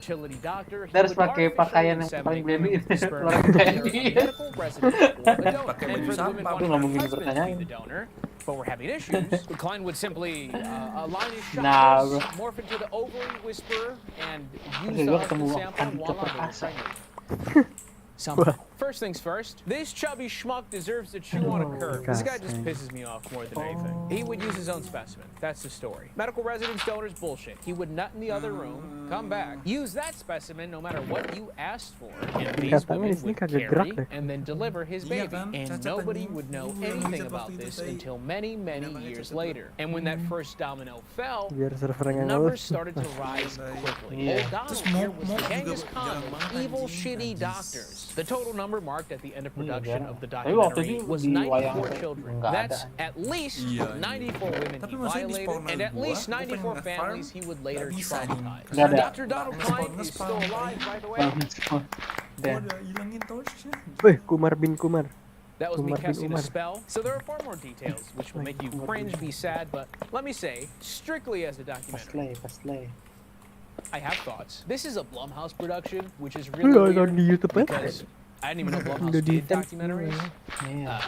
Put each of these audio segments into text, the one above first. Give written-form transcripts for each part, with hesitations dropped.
fertility doctor, he Harus would pakai artificially pakaian yang paling inseminate baby women with sperm orang from kayak either a gini. medical resident or a donor. Pakai And baju for the women sampah. Itu wanting nggak their mungkin husband to be dipertanyain. the donor, but were having issues, Klein would simply align his Nah, chakras, bro. morph into the ovary whisperer, and use Oke, the gua husband ketemu sample Andika while they were Perkasa. pregnant. Somehow. First things first, this chubby schmuck deserves to chew on a curb. This guy just pisses me off more than anything. He would use his own specimen. That's the story. Medical residence donors bullshit. He would nut in the other room, come back, use that specimen no matter what you asked for, and these women would carry and then deliver his baby. And nobody would know anything about this until many, many years later. And when that first domino fell, Biar servernya numbers ngelus. started to rise quickly. Yeah. Old Donald here was the Genghis Khan of evil, shitty doctors. The total number marked at the end of production of the Tapi waktu documentary itu was di wayang 94 teh children. nggak That's ada. at least Iya, 94 women Tapi he maksudnya di violated, spawnan and at gua, least gua pengen 94 nge-farm, families he would later nggak bisa, traumatize. Nggak ada. Dr. Donald Klein is still alive, by the way. Gua Dan udah hilangin torchnya. Wih, Kumar bin Kumar. That was me Umar bin casting a Umar. spell. So there are far more details, which will make you cringe, be sad, but let me say, strictly as a documentary, Paslay. I have thoughts. This is a Blumhouse production, which is Lu really nonton di weird YouTube ya? because I didn't even know Blumhouse Udah did di-temp documentaries. Iya.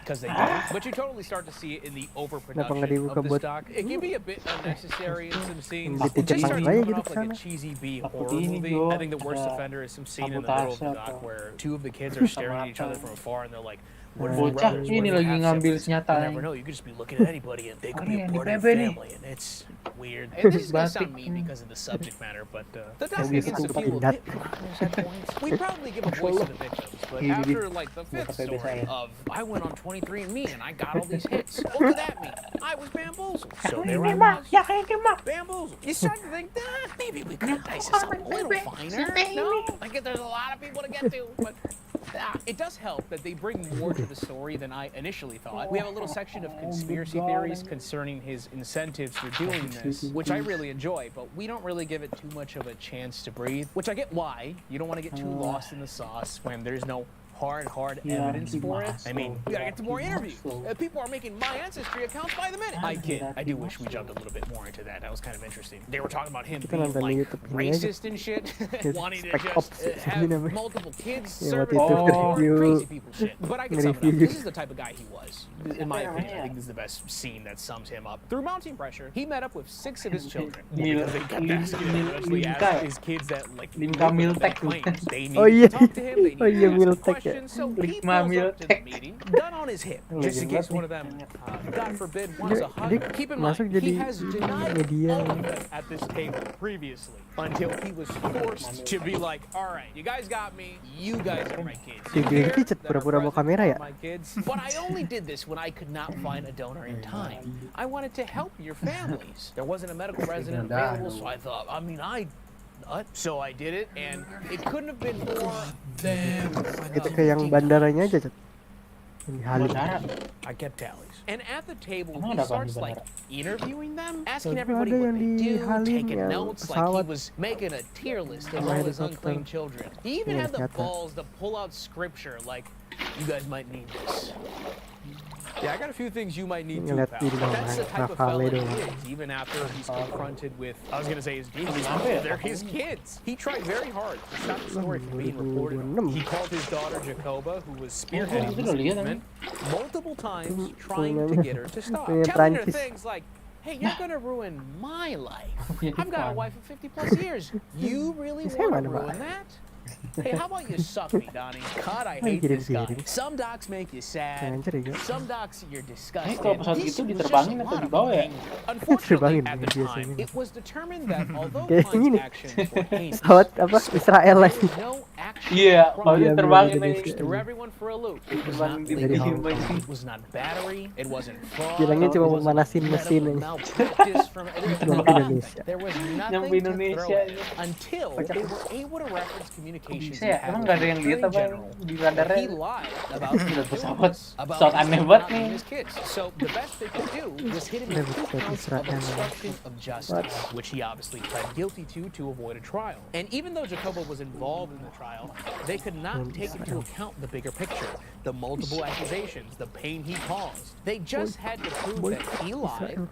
Because they do. But you totally start to see it in the overproduction nggak dibuka of this buat- doc. It can be a bit unnecessary in some scenes. Di It just TikTok starts aja to gitu come off like a kesana. cheesy B Takut horror ini, movie. Jo, I think the worst ada offender is some scene in the middle of the sabotase doc atau- where two of the kids are staring at each other from afar and they're like, what if the Bocah rebels ini were lagi half ngambil siblings? senjata You nih. never know. You could just be looking at anybody and they could Oh, be a iya, part di of PB the nih. family, and it's weird. And this is gonna sound mean because of the subject matter, but the doc Mobil begins to satu feel a pakai bit pointless at points. We proudly give a voice to the victims, but Iya, after iya. like the fifth pakai story biasanya. of I went on 23andMe and I got all these hits. Look at that me. I was bamboozled. So there I was. Bamboozled. You start to think, maybe we could have diced this up a little finer. No, I get there's a lot of people to get to, but it does help that they bring more to the story than I initially thought. We have a little section of conspiracy theories concerning his incentives for doing this, which I really enjoy, but we don't really give it too much of a chance to breathe, which I get why. You don't want to get too lost in the sauce when there's no hard Yeah, evidence for it. I mean, we gotta get to more Dimasuk. interviews. People are making my ancestry accounts by the minute. I kid. I do wish we jumped a little bit more into that. That was kind of interesting. They were talking about him Kita being nonton di like YouTube ini aja. racist and shit, wanting to Spec just Ops, have ini namanya. multiple kids Ya, serving waktu itu crazy review- people shit. But I can sum it up. nge-review. This is the type of guy he was. In my opinion, I think this is the best scene that sums him up. Through mounting pressure, he met up with 6 of his children. Mil- Because they kept Lim- asking him, Mil- especially Limka. as his kids that like Limka live with them, Miltek. claims they Oh, needed iya. to talk to him, they Oh, needed iya, to ask him Miltek ya. questions, so he Limka pulls up to the Miltek. meeting, gun on his hip, just in case one of them, God forbid, wants a hug. Dia Keep in mind, masuk he jadi has denied media. all of them at this table previously, until he was forced to be like, all right, you guys got me, you guys are my kids. Si You Glenn here Richard that are pura-pura bawa present kamera ya? are my kids. But I only did this when I could not find a donor in time. I wanted to help your families. There wasn't a medical resident available, so I thought, so I did it, and it couldn't have been more than Kita ke yang bandaranya aja, Chat. Yang di Halim. Bandara. I kept tallies. And at the table, Emang he ada apa starts di like interviewing them, asking Tapi everybody ada what yang they di do, Halim taking yang notes, like he pesawat. was making a tier list of Sama all his helikopter. unclaimed children. He even Iya, had the kelihatan. balls to pull out scripture, like, you guys might need this. Yeah, I got a few things you might need too, Ngeliat pal. di But that's the type of Rafale fella he doang. is, even after he's confronted with, I was gonna say his demons, Kenapa ya? they're his kids. He tried very hard to stop the story from being reported. 2026. He called his daughter Jacoba, who was spearheading itu this udah lihat, movement, multiple times trying to punyanya- get her to stop. punya Telling her Prancis. things like, hey, you're gonna ruin my life. Punya I've got a Jepang. wife of 50 plus years. You really Saya want to mana, Pak? ruin that? Hey, how about you suck me, Donnie? God, I hate kirim this guy. kirim. Some docs make you sad. Jangan curiga. Some docs you're disgusted. kalau pesawat This gitu was diterbangin just a atau lot di of bawah ya? anger. Unfortunately, Diterbangin at the biasanya. time, it was determined that although Kayak Klein's gini. actions were heinous, Pesawat apa Israel there lagi. was no actual Iya, crime. kalau Iya, diterbangin bener-bener aja. gitu. Threw everyone for a loop. It was Terbangin not di Dari legal. Hong Kong. It was not battery. It wasn't fraud. Bilangnya cuma it wasn't pemanasin mesin medical aja. malpractice from Nyampe Indonesia. There was Nyampe nothing to Indonesia throw at aja. until they were able to reference communications Bisa ya? he had Emang with nggak ada yang the lihat Attorney apa General. di He bandarnya? lied about Udah his pesawat. illness, about Pesawat his aneh not banget being nih. his kids. So the best they could do was hit him Udah with 2 pesawat counts of Israel. obstruction of justice, which he obviously pled guilty to avoid a trial. And even though Jacoba was involved in the trial, they could not take into account the bigger picture, the multiple accusations, the pain he caused. They just had to prove that he lied,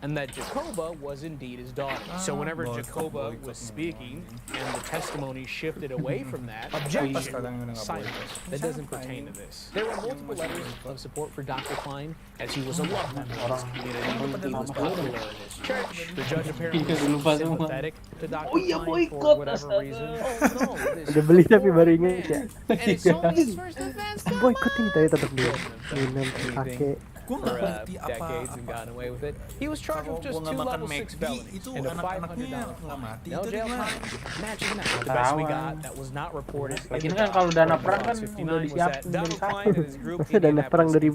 and that Jacoba was indeed his daughter. So whenever Jacoba was speaking and the testimony shifted away from that, objection, silence. That doesn't pertain to this. There were multiple letters of support for Dr. Klein, as he was a loved member of his community. He was popular in his church. The judge apparently was sympathetic to Dr. Klein for whatever reason. Oh no, this Udah beli tapi baru ingat ya. and it's only his first offense. Boykot ini tadi tetap dia. Minum pakai. Gue For nggak ngerti apa decades and gotten away with it. He was charged with just gua 2 nggak makan level 6 McD felonies itu and a anak-anaknya $500 nggak mati No itu jail gimana? time. Imagine that. The best we got that was not reported. Lagian kan kalau dana perang kan udah disiapin dari Donald Klein and his group Masa dana perang dari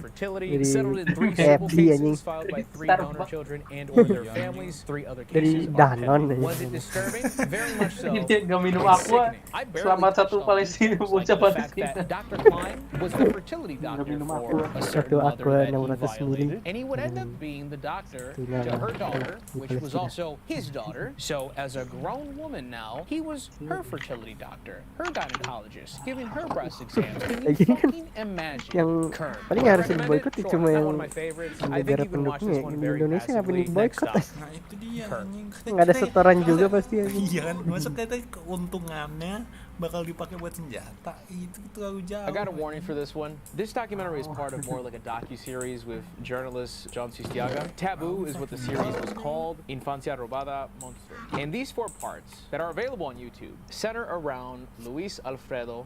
settled in 3 KFC civil cases anjing. filed by 3 Starbucks. donor children and or their families. 3 other Dari cases are Danone pending. anjing. Was it disturbing? Very much so. Dia nggak minum It's aqua sickening. I barely selama touched satu on Palestina things bocah like the fact Palestina. that Dr. Klein was the fertility doctor minum for aqua. a certain Satu mother aqua that he 600 mili. violated, and he would end up being the doctor to her daughter, which was also his daughter. So as a grown woman now, he was her fertility doctor, her gynecologist, giving her breast exams. Can you Lagi kan fucking imagine? yang Kern. paling Would I harus recommend diboykot it? ya Sure, cuma not yang one of my favorites. I think negara you can watch pendukungnya. this one Di very Indonesia ngapain passively. Next diboykot? up. Nah itu dia Kurt. anjing. Nggak ada setoran juga pasti anjing. Iya kan, masa katanya keuntungannya bakal dipakai buat senjata itu terlalu jauh. I got a warning for this one. This documentary is part of more like a docu-series with journalist John Sistiaga. Taboo is what the series was called, Infancia Robada Monster. And these 4 parts that are available on YouTube center around Luis Alfredo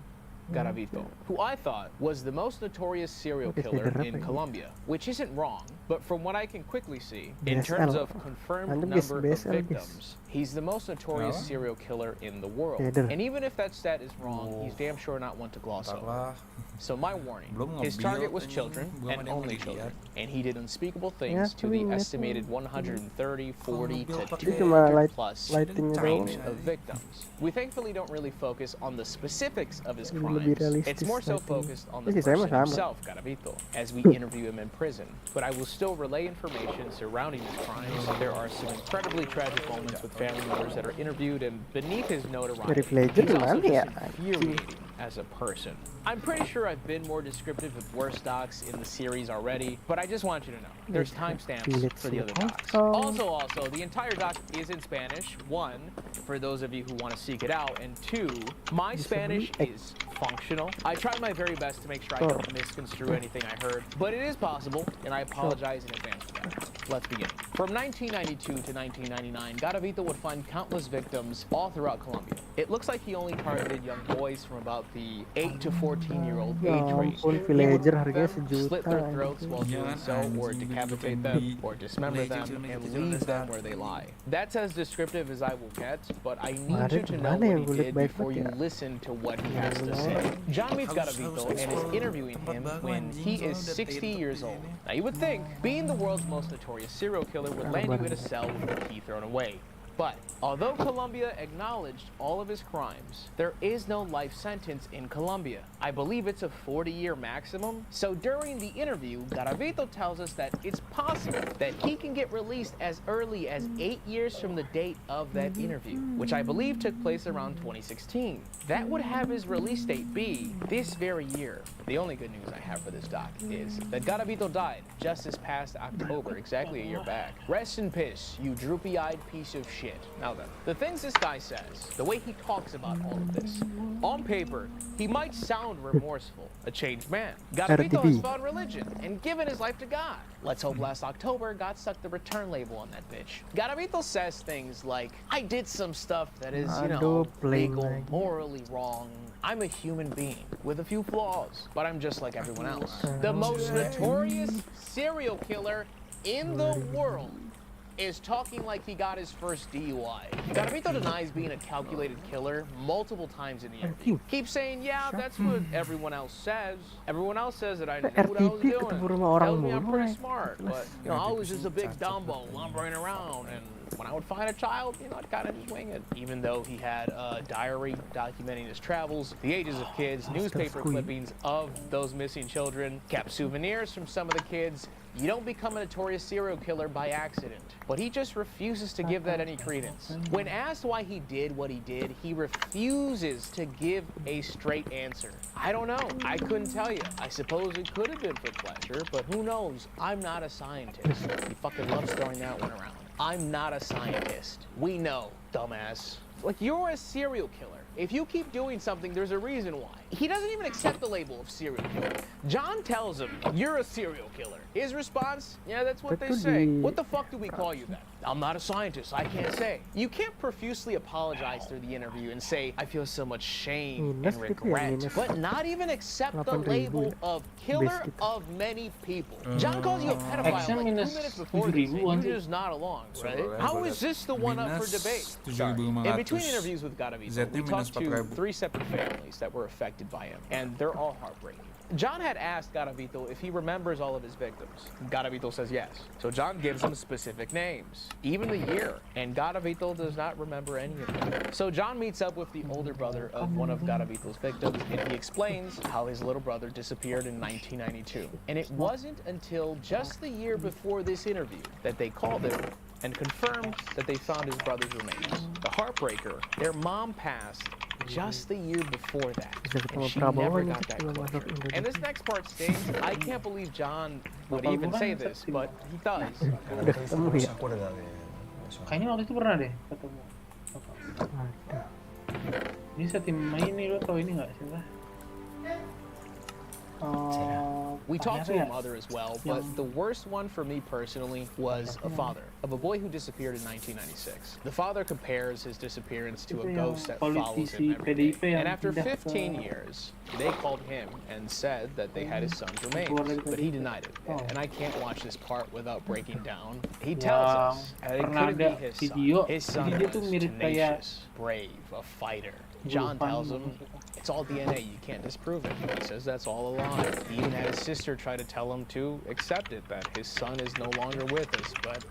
Garavito, who I thought was the most notorious serial killer in Colombia, which isn't wrong, but from what I can quickly see, in terms of confirmed Anda number of BSL, victims, he's the most notorious Kenapa? serial killer in the world. Keder. And even if that stat is wrong, he's damn sure not one to gloss over. Salah. So my warning, Belum his nge-build target was anjing, children belum and ada yang only mau children. dilihat. And he did unspeakable things to the estimated 130, 40 to Itu cuma 200 plus lightingnya range doang. of victims. We thankfully don't really focus on the specifics of his Lebih crimes. realistis It's more so lighting. focused on the Isi saya person mah sama. himself, Garavito, as we interview him in prison. But I will still relay information surrounding his crimes. There are some incredibly tragic moments with family members that are interviewed, and beneath his notoriety, Dari Fledger he's also gimana ya? just infuriating as a person. I'm pretty sure I've been more descriptive of worse docs in the series already, but I just want you to know there's timestamps for the other docs. Also, the entire doc is in Spanish. 1, for those of you who want to seek it out, and 2, my Spanish is functional. I tried my very best to make sure I don't misconstrue anything I heard, but it is possible, and I apologize in advance for that. Let's begin. From 1992 to 1999, Garavito would find countless victims all throughout Colombia. It looks like he only targeted young boys from about the 8 to 14-year-old Ya age range. ampun, He would villager rape harganya them, sejuta. slit their throats anjing. while doing so, or decapitate them, or dismember them, and leave them where they lie. That's as descriptive as I will get, but I need you to know Kemarin yang what gue he liat did before you baik-baik ya. listen to what he has to say. John meets Garavito and is interviewing him when he is 60 years old. Now you would think being the world's most notorious serial killer would land you in a cell with the key thrown away. But although Colombia acknowledged all of his crimes, there is no life sentence in Colombia. I believe it's a 40-year maximum. So during the interview, Garavito tells us that it's possible that he can get released as early as 8 years from the date of that interview, which I believe took place around 2016. That would have his release date be this very year. The only good news I have for this doc is that Garavito died just this past October, exactly a year back. Rest in peace, you droopy-eyed piece of shit. Now then, the things this guy says, the way he talks about all of this, on paper, he might sound remorseful, a changed man. Garavito has RTB. found religion and given his life to God. Let's hope last October, God stuck the return label on that bitch. Garavito says things like, I did some stuff that is, Aduh, playing legal, lagi. morally wrong. I'm a human being with a few flaws, but I'm just like everyone else. The most notorious serial killer in the world is talking like he got his first DUI. Garavito denies being a calculated killer multiple times in the interview. Keeps saying, yeah, that's what everyone else says. Everyone else says that I knew what I was RTP doing. ketemu rumah orang Tells me I'm mulu, pretty eh. smart, but I was just a big Dumbo lumbering around, and When I would find a child, I'd kind of just wing it. Even though he had a diary documenting his travels, the ages of kids, newspaper clippings of those missing children, kept souvenirs from some of the kids. You don't become a notorious serial killer by accident. But he just refuses to give that any credence. When asked why he did what he did, he refuses to give a straight answer. I don't know. I couldn't tell you. I suppose it could have been for pleasure, but who knows? I'm not a scientist. He fucking loves throwing that one around. I'm not a scientist. We know, dumbass. Like, you're a serial killer. If you keep doing something, there's a reason why. He doesn't even accept the label of serial killer. John tells him, you're a serial killer. His response, yeah, that's what they say. What the fuck do we call you then? I'm not a scientist, I can't say. You can't profusely apologize through the interview and say, I feel so much shame and regret, but not even accept the label of killer of many people. John calls you a pedophile like 2 minutes before this, and you just nod along, right? How is this the one up for debate? In between interviews with Garavito, we talked to 3 separate families that were affected by him, and they're all heartbreaking. John had asked Garavito if he remembers all of his victims. Garavito says yes. So John gives him specific names, even the year, and Garavito does not remember any of them. So John meets up with the older brother of one of Garavito's victims, and he explains how his little brother disappeared in 1992. And it wasn't until just the year before this interview that they called him and confirmed that they found his brother's remains. The heartbreaker, their mom passed just the year before that, and she never got that closure. And this next part stings. I can't believe John would even say this, but he does. Kayaknya waktu itu pernah deh ketemu. Ini setim main nih, lo tau ini nggak sih lah? We talked to a mother as well, but the worst one for me personally was a father of a boy who disappeared in 1996. The father compares his disappearance to a ghost that follows him every day. And after 15 years, they called him and said that they had his son's remains, but he denied it. And I can't watch this part without breaking down. He tells us that it couldn't be his son. His son was tenacious, brave, a fighter. John tells him it's all DNA, you can't disprove it. He says that's all a lie. He even had his sister try to tell him to accept it, that his son is no longer with us, but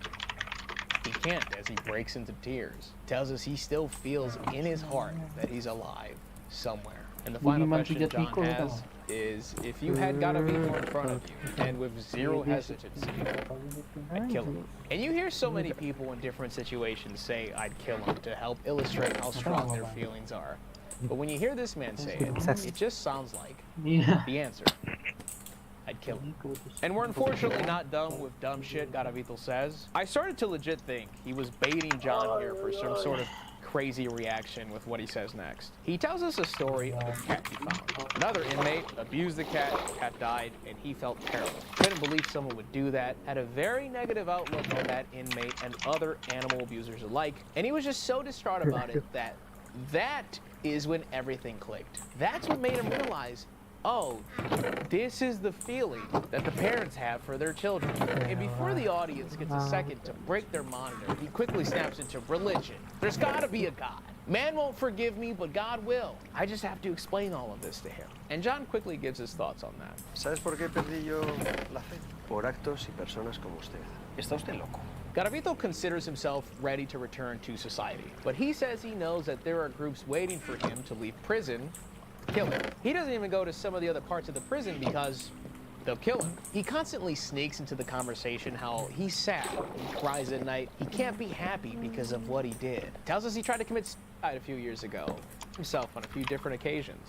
he can't as he breaks into tears. Tells us he still feels in his heart that he's alive somewhere. And the final question John has is, if you had Garavito in front of you, and with zero hesitancy, I'd kill him. And you hear so many people in different situations say, I'd kill him, to help illustrate how strong their feelings are. But when you hear this man say it, it just sounds like the answer. I'd kill him. And we're unfortunately not done with dumb shit, Garavito says. I started to legit think he was baiting John here for some sort of crazy reaction with what he says next. He tells us a story of a cat he found. Another inmate abused the cat died, and he felt terrible. Couldn't believe someone would do that, had a very negative outlook on that inmate and other animal abusers alike, and he was just so distraught about it that is when everything clicked. That's what made him realize, oh, this is the feeling that the parents have for their children. And before the audience gets a second to break their monitor, he quickly snaps into religion. There's gotta be a God. Man won't forgive me, but God will. I just have to explain all of this to him. And John quickly gives his thoughts on that. ¿Sabes por qué perdí yo la fe? Por actos y personas como usted. Está usted loco. Garavito considers himself ready to return to society, but he says he knows that there are groups waiting for him to leave prison, kill him. He doesn't even go to some of the other parts of the prison because they'll kill him. He constantly sneaks into the conversation how he's sad, he cries at night, he can't be happy because of what he did. Tells us he tried to commit suicide a few years ago, himself on a few different occasions.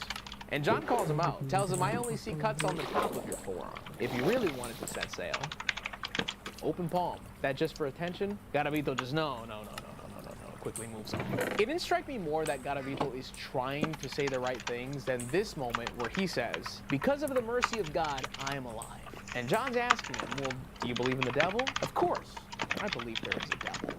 And John calls him out, tells him, I only see cuts on the top of your forearm. If you really wanted to set sail, open palm. That just for attention? Garavito just no, quickly moves on. It didn't strike me more that Garavito is trying to say the right things than this moment where he says, because of the mercy of God, I am alive. And John's asking him, well, do you believe in the devil? Of course, I believe there is a devil.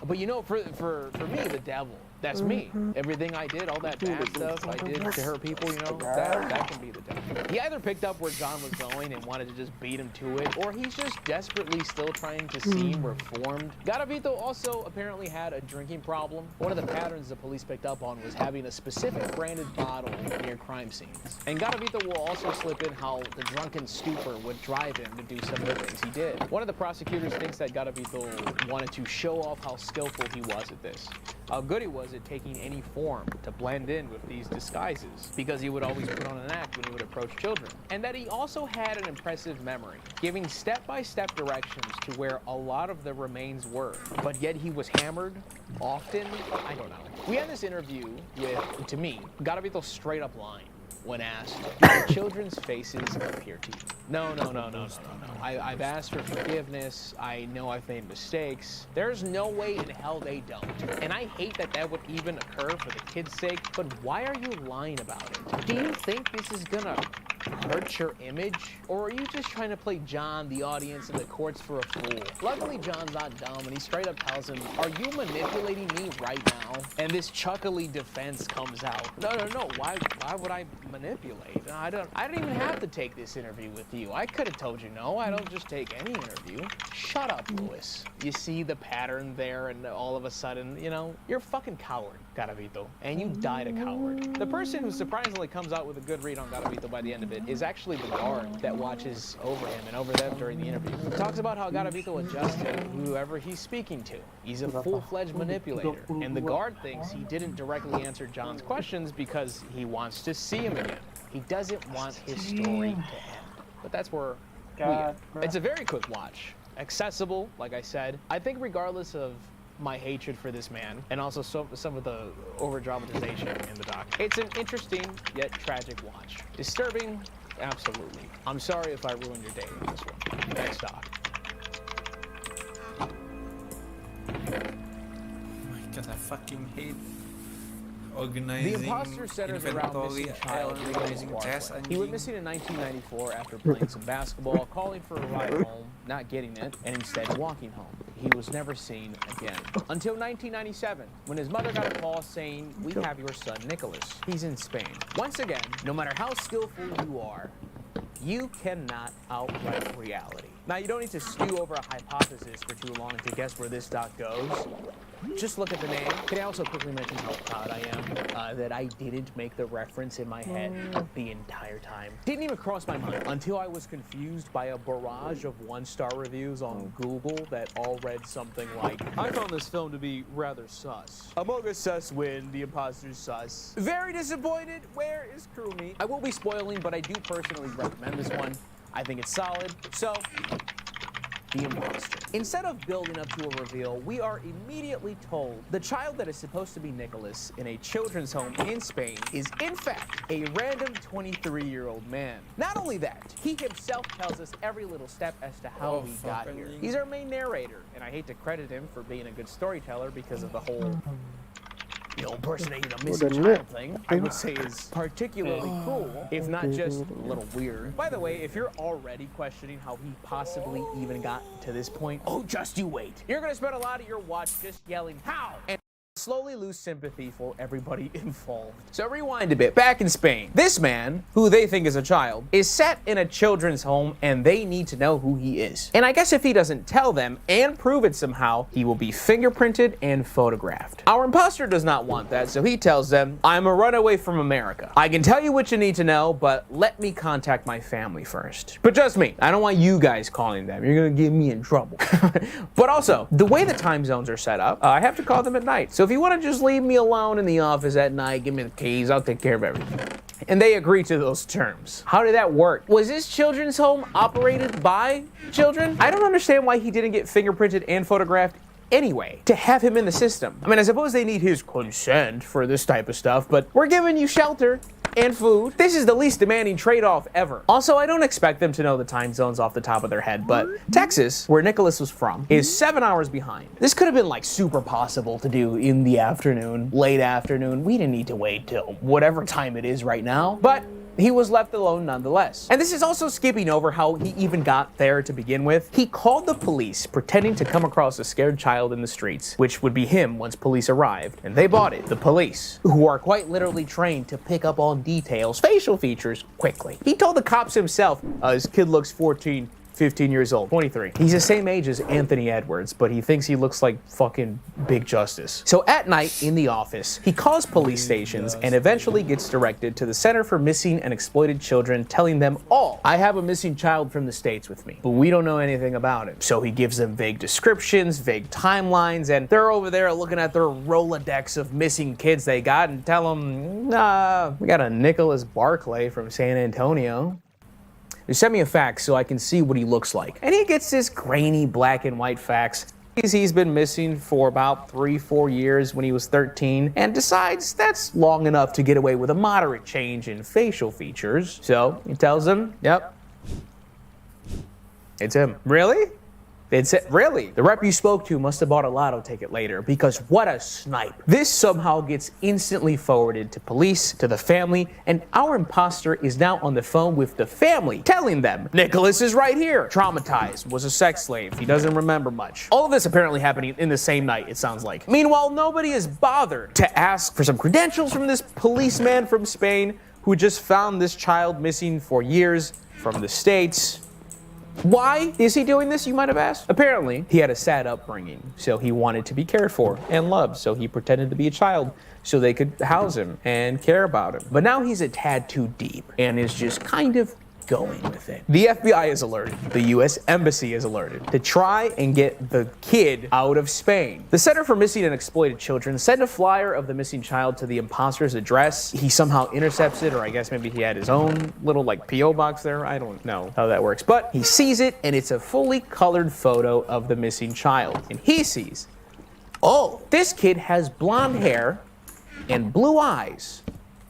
But you know, for me, the devil That's me. Everything I did, all that bad stuff I did to hurt people, you know, that can be the devil. He either picked up where John was going and wanted to just beat him to it, or he's just desperately still trying to seem reformed. Garavito also apparently had a drinking problem. One of the patterns the police picked up on was having a specific branded bottle near crime scenes. And Garavito will also slip in how the drunken stupor would drive him to do some of the things he did. One of the prosecutors thinks that Garavito wanted to show off how skillful he was at this, how good he was at taking any form to blend in with these disguises, because he would always put on an act when he would approach children. And that he also had an impressive memory, giving step-by-step directions to where a lot of the remains were. But yet he was hammered often. I don't know. We had this interview with, to me, Garavito's straight up line when asked, do the children's faces appear to you? No. I've asked for forgiveness. I know I've made mistakes. There's no way in hell they don't. And I hate that that would even occur for the kid's sake, but why are you lying about it? Do you think this is gonna hurt your image? Or are you just trying to play John, the audience, and the courts for a fool? Luckily, John's not dumb, and he straight up tells him, are you manipulating me right now? And this chuckly defense comes out. No. Why would I manipulate? I don't even have to take this interview with you. I could have told you no. I don't just take any interview. Shut up, Luis. You see the pattern there, and all of a sudden, you know, you're a fucking coward, Garavito, and you died a coward. The person who surprisingly comes out with a good read on Garavito by the end of it is actually the guard that watches over him and over them during the interview. He talks about how Garavito adjusts to whoever he's speaking to. He's a full-fledged manipulator, and the guard thinks he didn't directly answer John's questions because he wants to see him again. He doesn't want his story to end. But that's where we get. It's a very quick watch. Accessible, like I said. I think regardless of my hatred for this man, and also some of the over-dramatization in the doc, it's an interesting yet tragic watch. Disturbing? Absolutely. I'm sorry if I ruined your day with this one. Next doc. Because I fucking hate organizing The imposter centers around inventory, missing child organizing Nicholas chess Barclay. and He went missing in 1994 after playing some basketball, calling for a ride home, not getting it, and instead walking home. He was never seen again. Until 1997, when his mother got a call saying, we have your son Nicholas. He's in Spain. Once again, no matter how skillful you are, you cannot outright reality. Now, you don't need to stew over a hypothesis for too long to guess where this doc goes. Just look at the name. Can I also quickly mention how proud I am that I didn't make the reference in my head the entire time. Didn't even cross my mind until I was confused by a barrage of one-star reviews on Google that all read something like, I found this film to be rather sus. Among us sus win, the imposter's sus. Very disappointed. Where is Crew Me? I will be spoiling, but I do personally recommend this one. I think it's solid. So, The Imposter. Instead of building up to a reveal, we are immediately told the child that is supposed to be Nicholas in a children's home in Spain is in fact a random 23-year-old man. Not only that, he himself tells us every little step as to how he got here. He's our main narrator, and I hate to credit him for being a good storyteller because of the whole impersonating a missing child thing, I would say is particularly cool, if not just a little weird. By the way, if you're already questioning how he possibly even got to this point, oh, just you wait. You're gonna spend a lot of your watch just yelling, how? And slowly lose sympathy for everybody involved. So rewind a bit. Back in Spain, this man, who they think is a child, is set in a children's home and they need to know who he is. And I guess if he doesn't tell them and prove it somehow, he will be fingerprinted and photographed. Our imposter does not want that, so he tells them, I'm a runaway from America. I can tell you what you need to know, but let me contact my family first. But trust me, I don't want you guys calling them. You're gonna get me in trouble. But also, the way the time zones are set up, I have to call them at night. So if you want to just leave me alone in the office at night, give me the keys, I'll take care of everything. And they agree to those terms. How did that work? Was this children's home operated by children? I don't understand why he didn't get fingerprinted and photographed anyway, to have him in the system. I mean, I suppose they need his consent for this type of stuff, but we're giving you shelter and food. This is the least demanding trade-off ever. Also, I don't expect them to know the time zones off the top of their head, but Texas, where Nicholas was from, is 7 hours behind. This could have been like super possible to do in the afternoon, late afternoon. We didn't need to wait till whatever time it is right now, but he was left alone nonetheless. And this is also skipping over how he even got there to begin with. He called the police, pretending to come across a scared child in the streets, which would be him once police arrived. And they bought it. The police, who are quite literally trained to pick up on details, facial features, quickly. He told the cops himself, his kid looks 14, 15 years old, 23. He's the same age as Anthony Edwards, but he thinks he looks like fucking Big Justice. So at night in the office, he calls police stations and eventually gets directed to the Center for Missing and Exploited Children, telling them all, I have a missing child from the States with me, but we don't know anything about him. So he gives them vague descriptions, vague timelines, and they're over there looking at their Rolodex of missing kids they got and tell them, nah, we got a Nicholas Barclay from San Antonio. They sent me a fax so I can see what he looks like. And he gets this grainy black and white fax. He's been missing for about 3-4 years when he was 13 and decides that's long enough to get away with a moderate change in facial features. So he tells them, yep, it's him. Really? It's it, really? The rep you spoke to must have bought a lotto ticket later, because what a snipe. This somehow gets instantly forwarded to police, to the family, and our imposter is now on the phone with the family, telling them, Nicholas is right here. Traumatized, was a sex slave, he doesn't remember much. All of this apparently happening in the same night, it sounds like. Meanwhile, nobody is bothered to ask for some credentials from this policeman from Spain who just found this child missing for years from the States. Why is he doing this, you might have asked? Apparently, he had a sad upbringing, so he wanted to be cared for and loved, so he pretended to be a child so they could house him and care about him. But now he's a tad too deep and is just kind of going with it. The FBI is alerted. The U.S. Embassy is alerted to try and get the kid out of Spain. The Center for Missing and Exploited Children sent a flyer of the missing child to the imposter's address. He somehow intercepts it, or I guess maybe he had his own little like P.O. box there. I don't know how that works. But he sees it, and it's a fully colored photo of the missing child. And he sees, oh, this kid has blonde hair and blue eyes.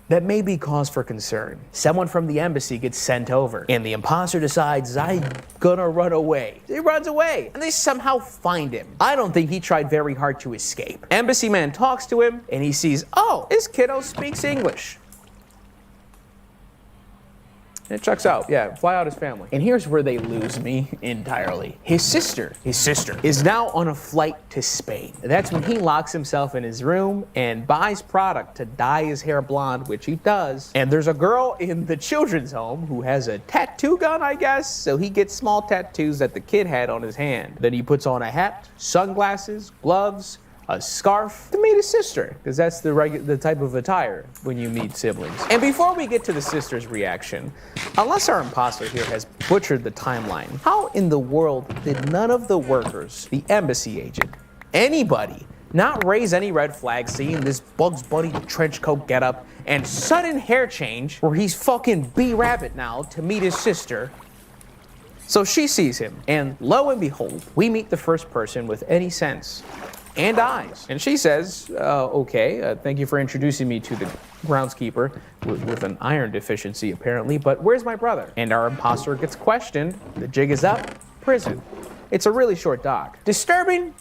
That may be cause for concern. Someone from the embassy gets sent over, and the imposter decides, I'm gonna run away. He runs away, and they somehow find him. I don't think he tried very hard to escape. Embassy man talks to him, and he sees, oh, this kiddo speaks English. It checks out, yeah, fly out his family. And here's where they lose me entirely. His sister is now on a flight to Spain. That's when he locks himself in his room and buys product to dye his hair blonde, which he does. And there's a girl in the children's home who has a tattoo gun, I guess, so he gets small tattoos that the kid had on his hand. Then he puts on a hat, sunglasses, gloves, a scarf to meet his sister, because that's the type of attire when you meet siblings. And before we get to the sister's reaction, unless our imposter here has butchered the timeline, how in the world did none of the workers, the embassy agent, anybody, not raise any red flags seeing this Bugs Bunny trench coat getup and sudden hair change where he's fucking B-Rabbit now to meet his sister? So she sees him, and lo and behold, we meet the first person with any sense and eyes. And she says, okay, thank you for introducing me to the groundskeeper with an iron deficiency apparently, but where's my brother? And our imposter gets questioned. The jig is up. Prison. It's a really short doc. Disturbing?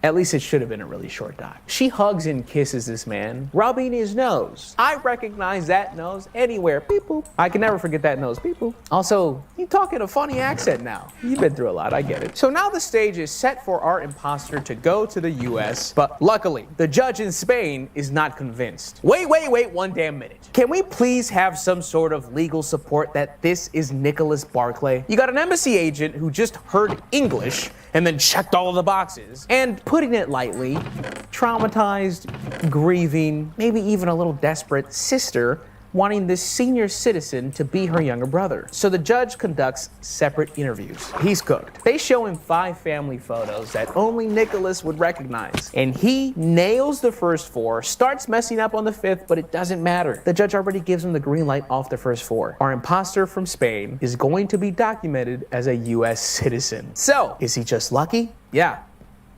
At least it should have been a really short doc. She hugs and kisses this man, rubbing his nose. I recognize that nose anywhere. Beep boop. I can never forget that nose. Beep boop. Also, you talk in a funny accent now. You've been through a lot, I get it. So now the stage is set for our imposter to go to the US, but luckily, the judge in Spain is not convinced. Wait one damn minute. Can we please have some sort of legal support that this is Nicholas Barclay? You got an embassy agent who just heard English and then checked all of the boxes, and putting it lightly, traumatized, grieving, maybe even a little desperate sister wanting this senior citizen to be her younger brother. So the judge conducts separate interviews. He's cooked. They show him 5 family photos that only Nicholas would recognize. And he nails the first 4, starts messing up on the 5th, but it doesn't matter. The judge already gives him the green light off the first 4. Our imposter from Spain is going to be documented as a US citizen. So, is he just lucky? Yeah.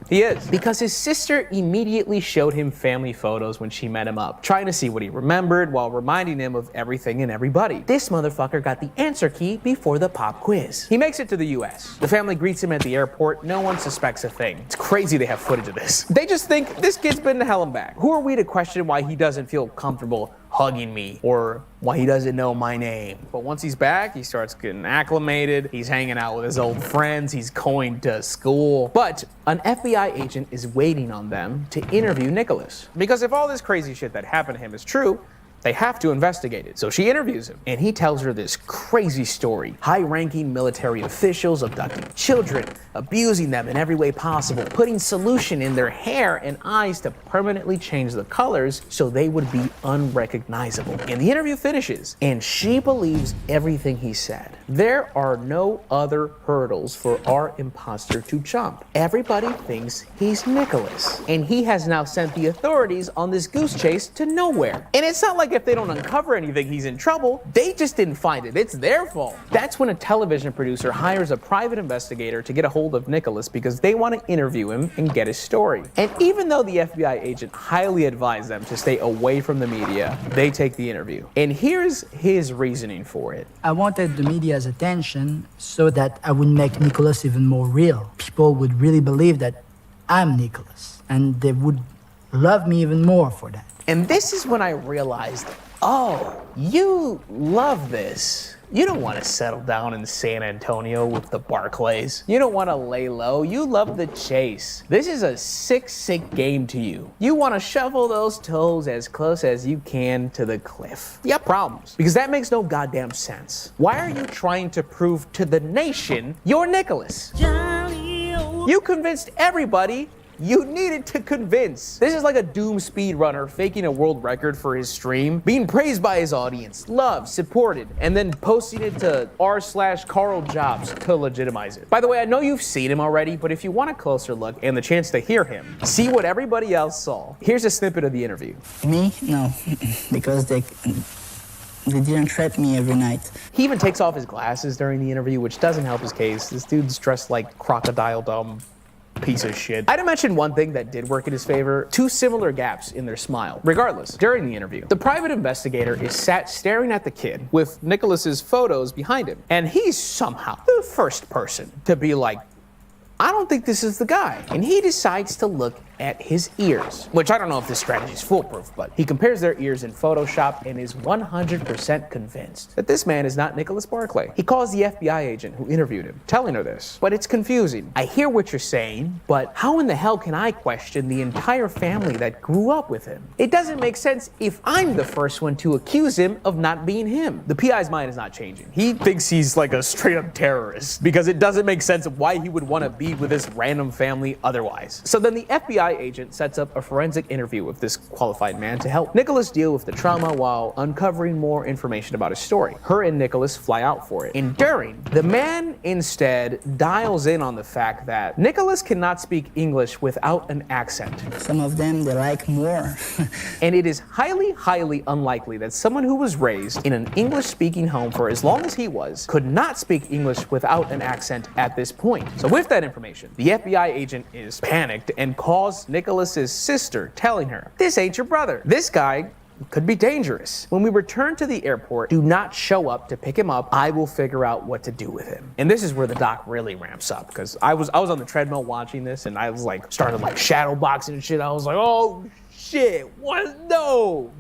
He is. Because his sister immediately showed him family photos when she met him up, trying to see what he remembered while reminding him of everything and everybody. This motherfucker got the answer key before the pop quiz. He makes it to the US. The family greets him at the airport. No one suspects a thing. It's crazy they have footage of this. They just think this kid's been to hell and back. Who are we to question why he doesn't feel comfortable hugging me or why he doesn't know my name? But once he's back, he starts getting acclimated. He's hanging out with his old friends. He's going to school. But an FBI agent is waiting on them to interview Nicholas. Because if all this crazy shit that happened to him is true, they have to investigate it. So she interviews him, and he tells her this crazy story. High-ranking military officials abducting children, abusing them in every way possible, putting solution in their hair and eyes to permanently change the colors so they would be unrecognizable. And the interview finishes, and she believes everything he said. There are no other hurdles for our imposter to jump. Everybody thinks he's Nicholas, and he has now sent the authorities on this goose chase to nowhere. And it's not like if they don't uncover anything, he's in trouble. They just didn't find it. It's their fault. That's when a television producer hires a private investigator to get a hold of Nicholas because they want to interview him and get his story. And even though the FBI agent highly advised them to stay away from the media, they take the interview. And here's his reasoning for it. I wanted the media's attention so that I would make Nicholas even more real. People would really believe that I'm Nicholas, and they would love me even more for that. And this is when I realized, oh, you love this. You don't want to settle down in San Antonio with the Barclays. You don't want to lay low. You love the chase. This is a sick game to you. You want to shovel those toes as close as you can to the cliff. You have problems, because that makes no goddamn sense. Why are you trying to prove to the nation you're Nicholas? You convinced everybody you needed to convince. This is like a Doom speedrunner faking a world record for his stream, being praised by his audience, loved, supported, and then posting it to r/Carl Jobs to legitimize it. By the way, I know you've seen him already, but if you want a closer look and the chance to hear him, see what everybody else saw. Here's a snippet of the interview. Me? No, because they didn't threaten me every night. He even takes off his glasses during the interview, which doesn't help his case. This dude's dressed like Crocodile dumb piece of shit. I'd mention one thing that did work in his favor: two similar gaps in their smile. Regardless, during the interview, the private investigator is sat staring at the kid with Nicholas's photos behind him, and he's somehow the first person to be like, I don't think this is the guy. And he decides to look at his ears, which I don't know if this strategy is foolproof, but he compares their ears in Photoshop and is 100% convinced that this man is not Nicholas Barclay. He calls the FBI agent who interviewed him, telling her this. But it's confusing. I hear what you're saying, but how in the hell can I question the entire family that grew up with him? It doesn't make sense if I'm the first one to accuse him of not being him. The PI's mind is not changing. He thinks he's like a straight up terrorist because it doesn't make sense of why he would want to be with this random family otherwise. So then the FBI agent sets up a forensic interview with this qualified man to help Nicholas deal with the trauma while uncovering more information about his story. Her and Nicholas fly out for it. And during, the man instead dials in on the fact that Nicholas cannot speak English without an accent. Some of them they like more. And it is highly unlikely that someone who was raised in an English-speaking home for as long as he was could not speak English without an accent at this point. So with that information, the FBI agent is panicked and calls Nicholas's sister, telling her, "This ain't your brother. This guy could be dangerous. When we return to the airport, do not show up to pick him up. I will figure out what to do with him." And this is where the doc really ramps up, because I was on the treadmill watching this, and I was like, started like shadow boxing and shit. I was like, oh shit, what? No.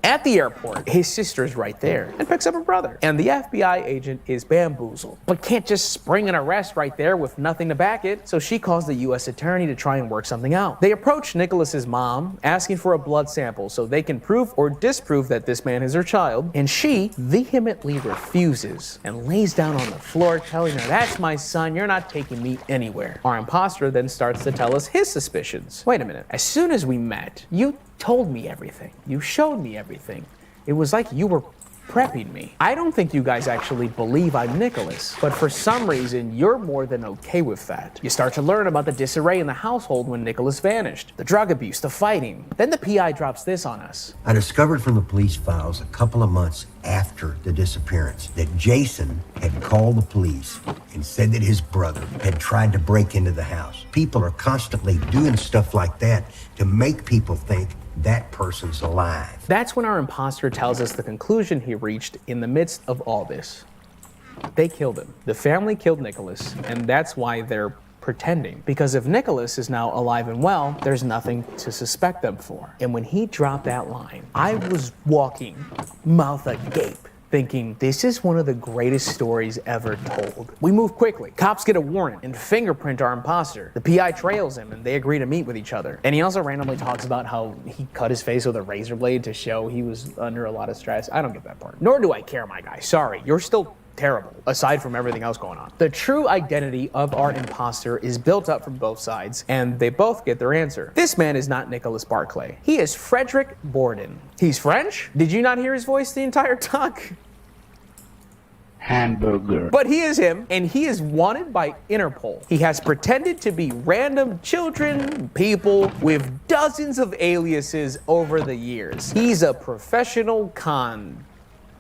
At the airport, his sister's right there and picks up her brother. And the FBI agent is bamboozled, but can't just spring an arrest right there with nothing to back it. So she calls the US attorney to try and work something out. They approach Nicholas's mom, asking for a blood sample so they can prove or disprove that this man is her child. And she vehemently refuses and lays down on the floor, telling her, "That's my son, you're not taking me anywhere." Our imposter then starts to tell us his suspicions. Wait a minute, as soon as we met, you told me everything. You showed me everything. It was like you were prepping me. I don't think you guys actually believe I'm Nicholas, but for some reason, you're more than okay with that. You start to learn about the disarray in the household when Nicholas vanished, the drug abuse, the fighting. Then the PI drops this on us. I discovered from the police files a couple of months after the disappearance that Jason had called the police and said that his brother had tried to break into the house. People are constantly doing stuff like that to make people think that person's alive. That's when our imposter tells us the conclusion he reached in the midst of all this. They killed him. The family killed Nicholas, and that's why they're pretending. Because if Nicholas is now alive and well, there's nothing to suspect them for. And when he dropped that line, I was walking, mouth agape, thinking, this is one of the greatest stories ever told. We move quickly. Cops get a warrant and fingerprint our imposter. The PI trails him and they agree to meet with each other. And he also randomly talks about how he cut his face with a razor blade to show he was under a lot of stress. I don't get that part. Nor do I care, my guy. Sorry, you're still terrible, aside from everything else going on. The true identity of our imposter is built up from both sides, and they both get their answer. This man is not Nicholas Barclay. He is Frederick Borden. He's French? Did you not hear his voice the entire talk? Hamburger. But he is him, and he is wanted by Interpol. He has pretended to be random children, people, with dozens of aliases over the years. He's a professional con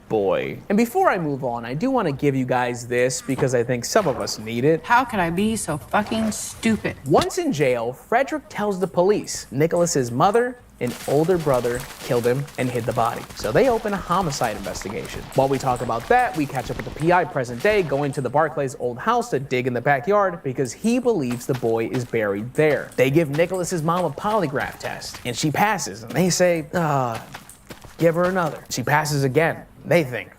boy. And before I move on, I do want to give you guys this because I think some of us need it. How could I be so fucking stupid? Once in jail, Frederick tells the police Nicholas's mother and older brother killed him and hid the body. So they open a homicide investigation. While we talk about that, we catch up with the PI present day, going to the Barclays' old house to dig in the backyard because he believes the boy is buried there. They give Nicholas's mom a polygraph test and she passes, and they say, give her another. She passes again. They think,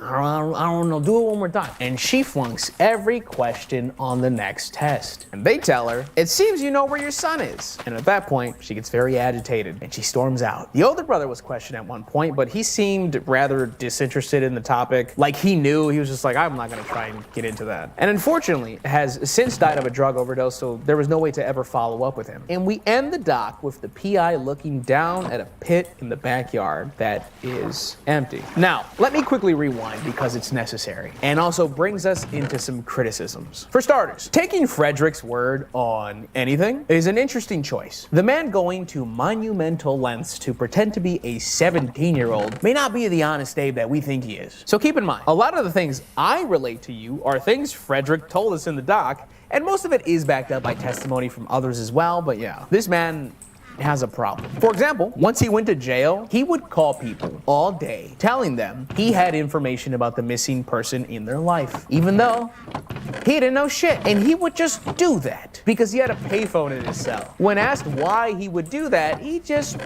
I don't know, do it one more time. And she flunks every question on the next test. And they tell her, it seems you know where your son is. And at that point, she gets very agitated and she storms out. The older brother was questioned at one point, but he seemed rather disinterested in the topic. Like he knew, he was just like, I'm not gonna try and get into that. And unfortunately, has since died of a drug overdose, so there was no way to ever follow up with him. And we end the doc with the PI looking down at a pit in the backyard that is empty. Now, let me quickly rewind because it's necessary, and also brings us into some criticisms. For starters, taking Frederick's word on anything is an interesting choice. The man going to monumental lengths to pretend to be a 17-year-old may not be the honest Abe that we think he is. So keep in mind, a lot of the things I relate to you are things Frederick told us in the doc, and most of it is backed up by testimony from others as well, but yeah, this man has a problem. For example, once he went to jail, he would call people all day telling them he had information about the missing person in their life, even though he didn't know shit. And he would just do that because he had a payphone in his cell. When asked why he would do that, he just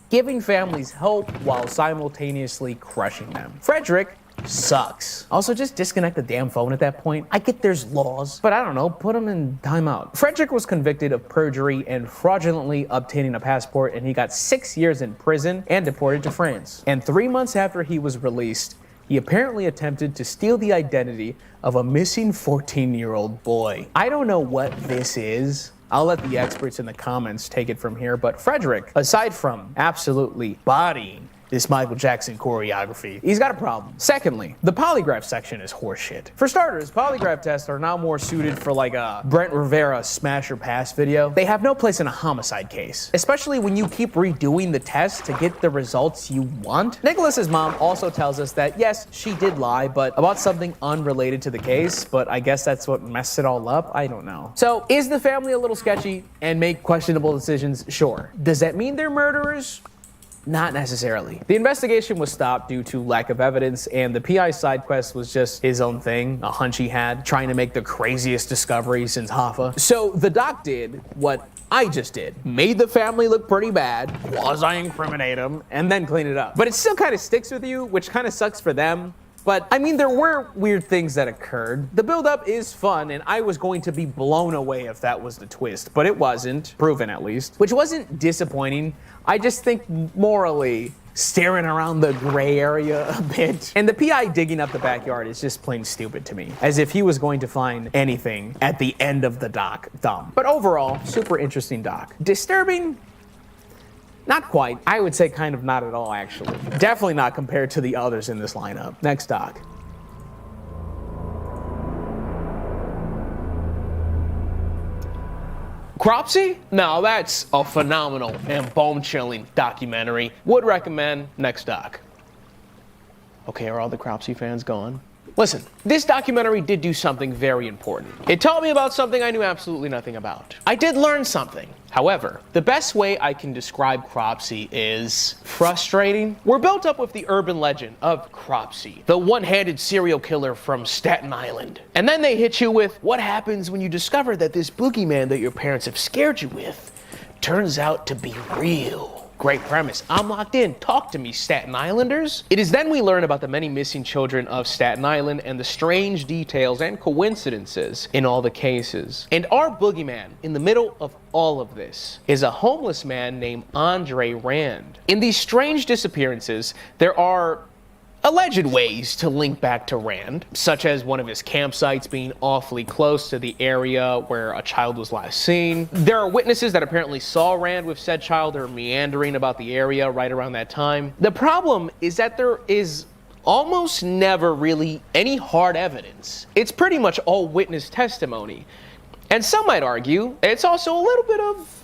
giving families hope while simultaneously crushing them. Frederick sucks. Also, just disconnect the damn phone at that point. I get there's laws, but I don't know, put him in timeout. Frederick was convicted of perjury and fraudulently obtaining a passport, and he got 6 years in prison and deported to France. And 3 months after he was released, he apparently attempted to steal the identity of a missing 14-year-old boy. I don't know what this is. I'll let the experts in the comments take it from here, but Frederick, aside from absolutely bodying this Michael Jackson choreography, he's got a problem. Secondly, the polygraph section is horseshit. For starters, polygraph tests are now more suited for like a Brent Rivera smash or pass video. They have no place in a homicide case, especially when you keep redoing the test to get the results you want. Nicholas's mom also tells us that yes, she did lie, but about something unrelated to the case, but I guess that's what messed it all up. I don't know. So is the family a little sketchy and make questionable decisions? Sure. Does that mean they're murderers? Not necessarily. The investigation was stopped due to lack of evidence, and the PI's side quest was just his own thing, a hunch he had, trying to make the craziest discovery since Hoffa. So the doc did what I just did. Made the family look pretty bad, quasi-incriminate them, and then clean it up. But it still kind of sticks with you, which kind of sucks for them. But, I mean, there were weird things that occurred. The build-up is fun, and I was going to be blown away if that was the twist, but it wasn't, proven at least, which wasn't disappointing. I just think morally, staring around the gray area a bit. And the PI digging up the backyard is just plain stupid to me, as if he was going to find anything at the end of the doc. Dumb. But overall, super interesting doc. Disturbing? Not quite. I would say kind of not at all, actually. Definitely not compared to the others in this lineup. Next doc. Cropsey? Now that's a phenomenal and bone-chilling documentary. Would recommend. Next doc. Okay, are all the Cropsey fans gone? Listen, this documentary did do something very important. It taught me about something I knew absolutely nothing about. I did learn something. However, the best way I can describe Cropsey is frustrating. We're built up with the urban legend of Cropsey, the one-handed serial killer from Staten Island. And then they hit you with what happens when you discover that this boogeyman that your parents have scared you with turns out to be real. Great premise. I'm locked in. Talk to me, Staten Islanders. It is then we learn about the many missing children of Staten Island and the strange details and coincidences in all the cases. And our boogeyman in the middle of all of this is a homeless man named Andre Rand. In these strange disappearances, there are alleged ways to link back to Rand, such as one of his campsites being awfully close to the area where a child was last seen. There are witnesses that apparently saw Rand with said child or meandering about the area right around that time. The problem is that there is almost never really any hard evidence. It's pretty much all witness testimony. And some might argue it's also a little bit of,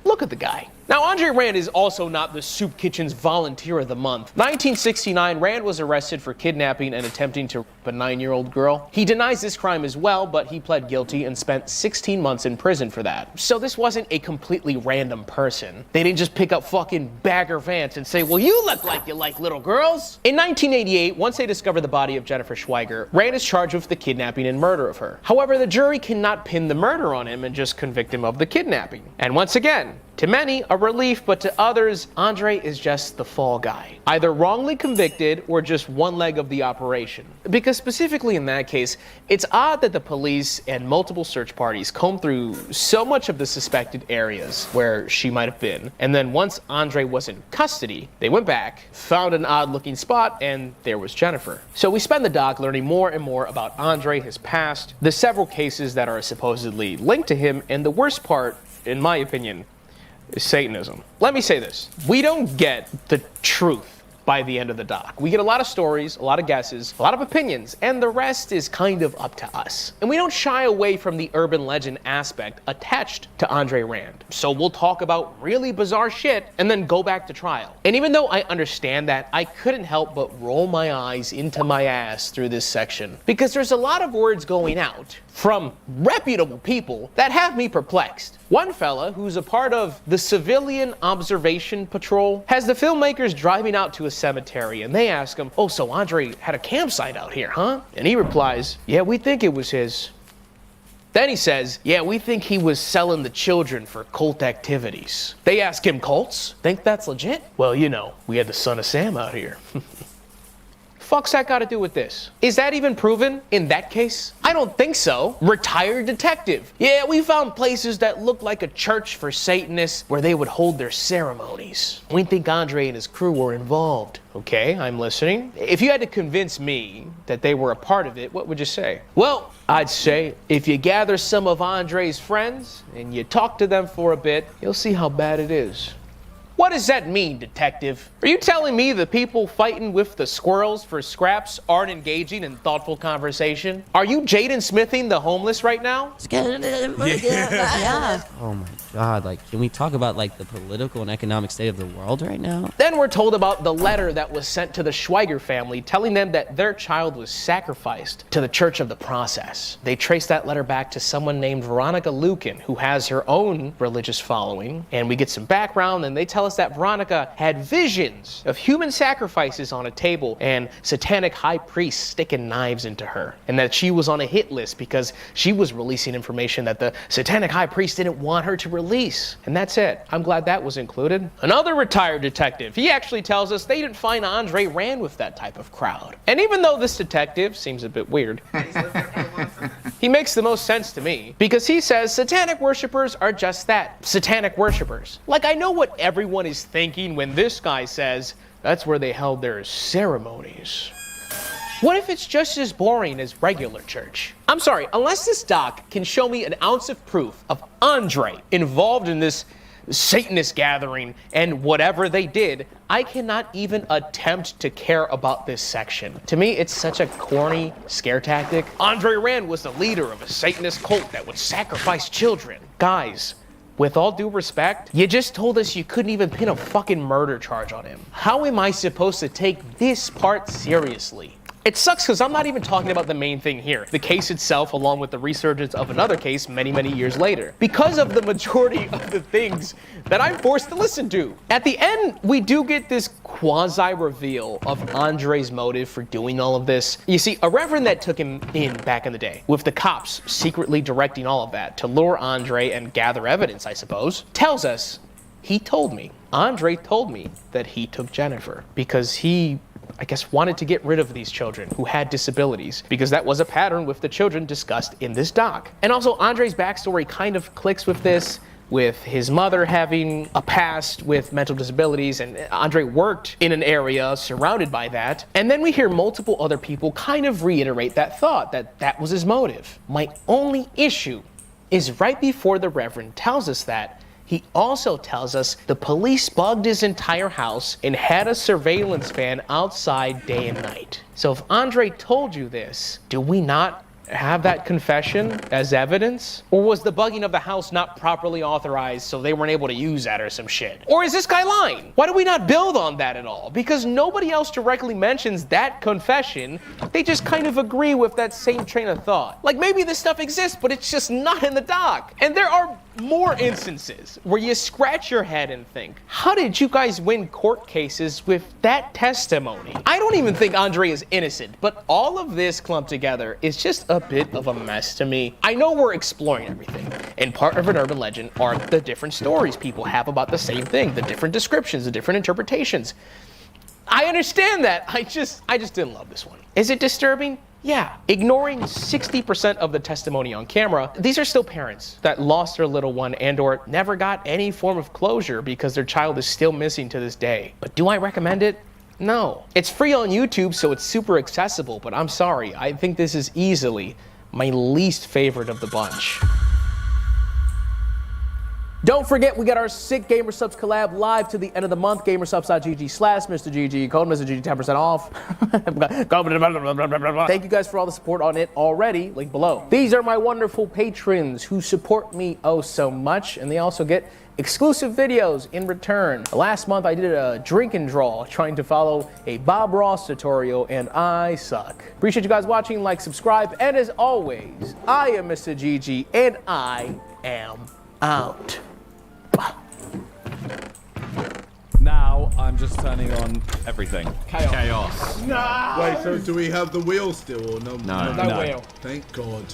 look at the guy. Now, Andre Rand is also not the Soup Kitchen's Volunteer of the Month. 1969, Rand was arrested for kidnapping and attempting to rape a 9-year-old girl. He denies this crime as well, but he pled guilty and spent 16 months in prison for that. So this wasn't a completely random person. They didn't just pick up fucking Bagger Vance and say, well, you look like you like little girls. In 1988, once they discover the body of Jennifer Schweiger, Rand is charged with the kidnapping and murder of her. However, the jury cannot pin the murder on him and just convict him of the kidnapping. And once again, to many, a relief, but to others, Andre is just the fall guy. Either wrongly convicted or just one leg of the operation. Because specifically in that case, it's odd that the police and multiple search parties combed through so much of the suspected areas where she might have been. And then once Andre was in custody, they went back, found an odd looking spot, and there was Jennifer. So we spend the doc learning more and more about Andre, his past, the several cases that are supposedly linked to him, and the worst part, in my opinion, is Satanism. Let me say this. We don't get the truth by the end of the doc. We get a lot of stories, a lot of guesses, a lot of opinions, and the rest is kind of up to us. And we don't shy away from the urban legend aspect attached to Andre Rand. So we'll talk about really bizarre shit and then go back to trial. And even though I understand that, I couldn't help but roll my eyes into my ass through this section, because there's a lot of words going out from reputable people that have me perplexed. One fella, who's a part of the Civilian Observation Patrol, has the filmmakers driving out to a cemetery, and they ask him, oh, so Andre had a campsite out here, huh? And he replies, yeah, we think it was his. Then he says, yeah, we think he was selling the children for cult activities. They ask him, cults? Think that's legit? Well, you know, we had the Son of Sam out here. Fuck's that got to do with this? Is that even proven in that case? I don't think so. Retired detective. Yeah, we found places that look like a church for Satanists where they would hold their ceremonies. We think Andre and his crew were involved. Okay, I'm listening. If you had to convince me that they were a part of it, what would you say? Well, I'd say if you gather some of Andre's friends and you talk to them for a bit, you'll see how bad it is. What does that mean, detective? Are you telling me the people fighting with the squirrels for scraps aren't engaging in thoughtful conversation? Are you Jaden Smithing the homeless right now? Yeah. Oh my god, like, can we talk about, like, the political and economic state of the world right now? Then we're told about the letter that was sent to the Schweiger family telling them that their child was sacrificed to the Church of the Process. They trace that letter back to someone named Veronica Lucan, who has her own religious following, and we get some background, and they tell us that Veronica had visions of human sacrifices on a table and satanic high priests sticking knives into her, and that she was on a hit list because she was releasing information that the satanic high priest didn't want her to release. And that's it. I'm glad that was included. Another retired detective, he actually tells us they didn't find Andre Rand with that type of crowd. And even though this detective seems a bit weird, he makes the most sense to me, because he says satanic worshipers are just that, satanic worshipers. Like, I know what everyone is thinking when this guy says that's where they held their ceremonies. What if it's just as boring as regular church? I'm sorry, unless this doc can show me an ounce of proof of Andre involved in this Satanist gathering, and whatever they did, I cannot even attempt to care about this section. To me, it's such a corny scare tactic. Andre Rand was the leader of a Satanist cult that would sacrifice children. Guys, with all due respect, you just told us you couldn't even pin a fucking murder charge on him. How am I supposed to take this part seriously? It sucks because I'm not even talking about the main thing here, the case itself, along with the resurgence of another case many, many years later, because of the majority of the things that I'm forced to listen to. At the end, we do get this quasi-reveal of Andre's motive for doing all of this. You see, a reverend that took him in back in the day, with the cops secretly directing all of that to lure Andre and gather evidence, I suppose, tells us, Andre told me that he took Jennifer because he, I guess, wanted to get rid of these children who had disabilities, because that was a pattern with the children discussed in this doc. And also, Andre's backstory kind of clicks with this, with his mother having a past with mental disabilities, and Andre worked in an area surrounded by that. And then we hear multiple other people kind of reiterate that thought, that that was his motive. My only issue is right before the Reverend tells us that, he also tells us the police bugged his entire house and had a surveillance van outside day and night. So if Andre told you this, do we not have that confession as evidence? Or was the bugging of the house not properly authorized so they weren't able to use that or some shit? Or is this guy lying? Why do we not build on that at all? Because nobody else directly mentions that confession. They just kind of agree with that same train of thought. Like, maybe this stuff exists, but it's just not in the doc. And there are more instances where you scratch your head and think, how did you guys win court cases with that testimony? I don't even think Andre is innocent, but all of this clumped together is just a bit of a mess to me. I know we're exploring everything, and part of an urban legend are the different stories people have about the same thing, the different descriptions, the different interpretations. I understand that. I just didn't love this one. Is it disturbing? Yeah. Ignoring 60% of the testimony on camera, these are still parents that lost their little one and or never got any form of closure because their child is still missing to this day. But do I recommend it? No. It's free on YouTube, so it's super accessible, but I'm sorry, I think this is easily my least favorite of the bunch. Don't forget, we got our Sick Gamer Subs collab live to the end of the month. Gamersubs.gg/MrGG. Code MrGG 10% off. Thank you guys for all the support on it already. Link below. These are my wonderful patrons who support me oh so much, and they also get exclusive videos in return. Last month I did a drink and draw trying to follow a Bob Ross tutorial, and I suck. Appreciate you guys watching, like, subscribe, and as always, I am Mr. GG, and I am out. Now I'm just turning on everything. Chaos. No! Wait, so do we have the wheel still or no? No wheel. Thank God.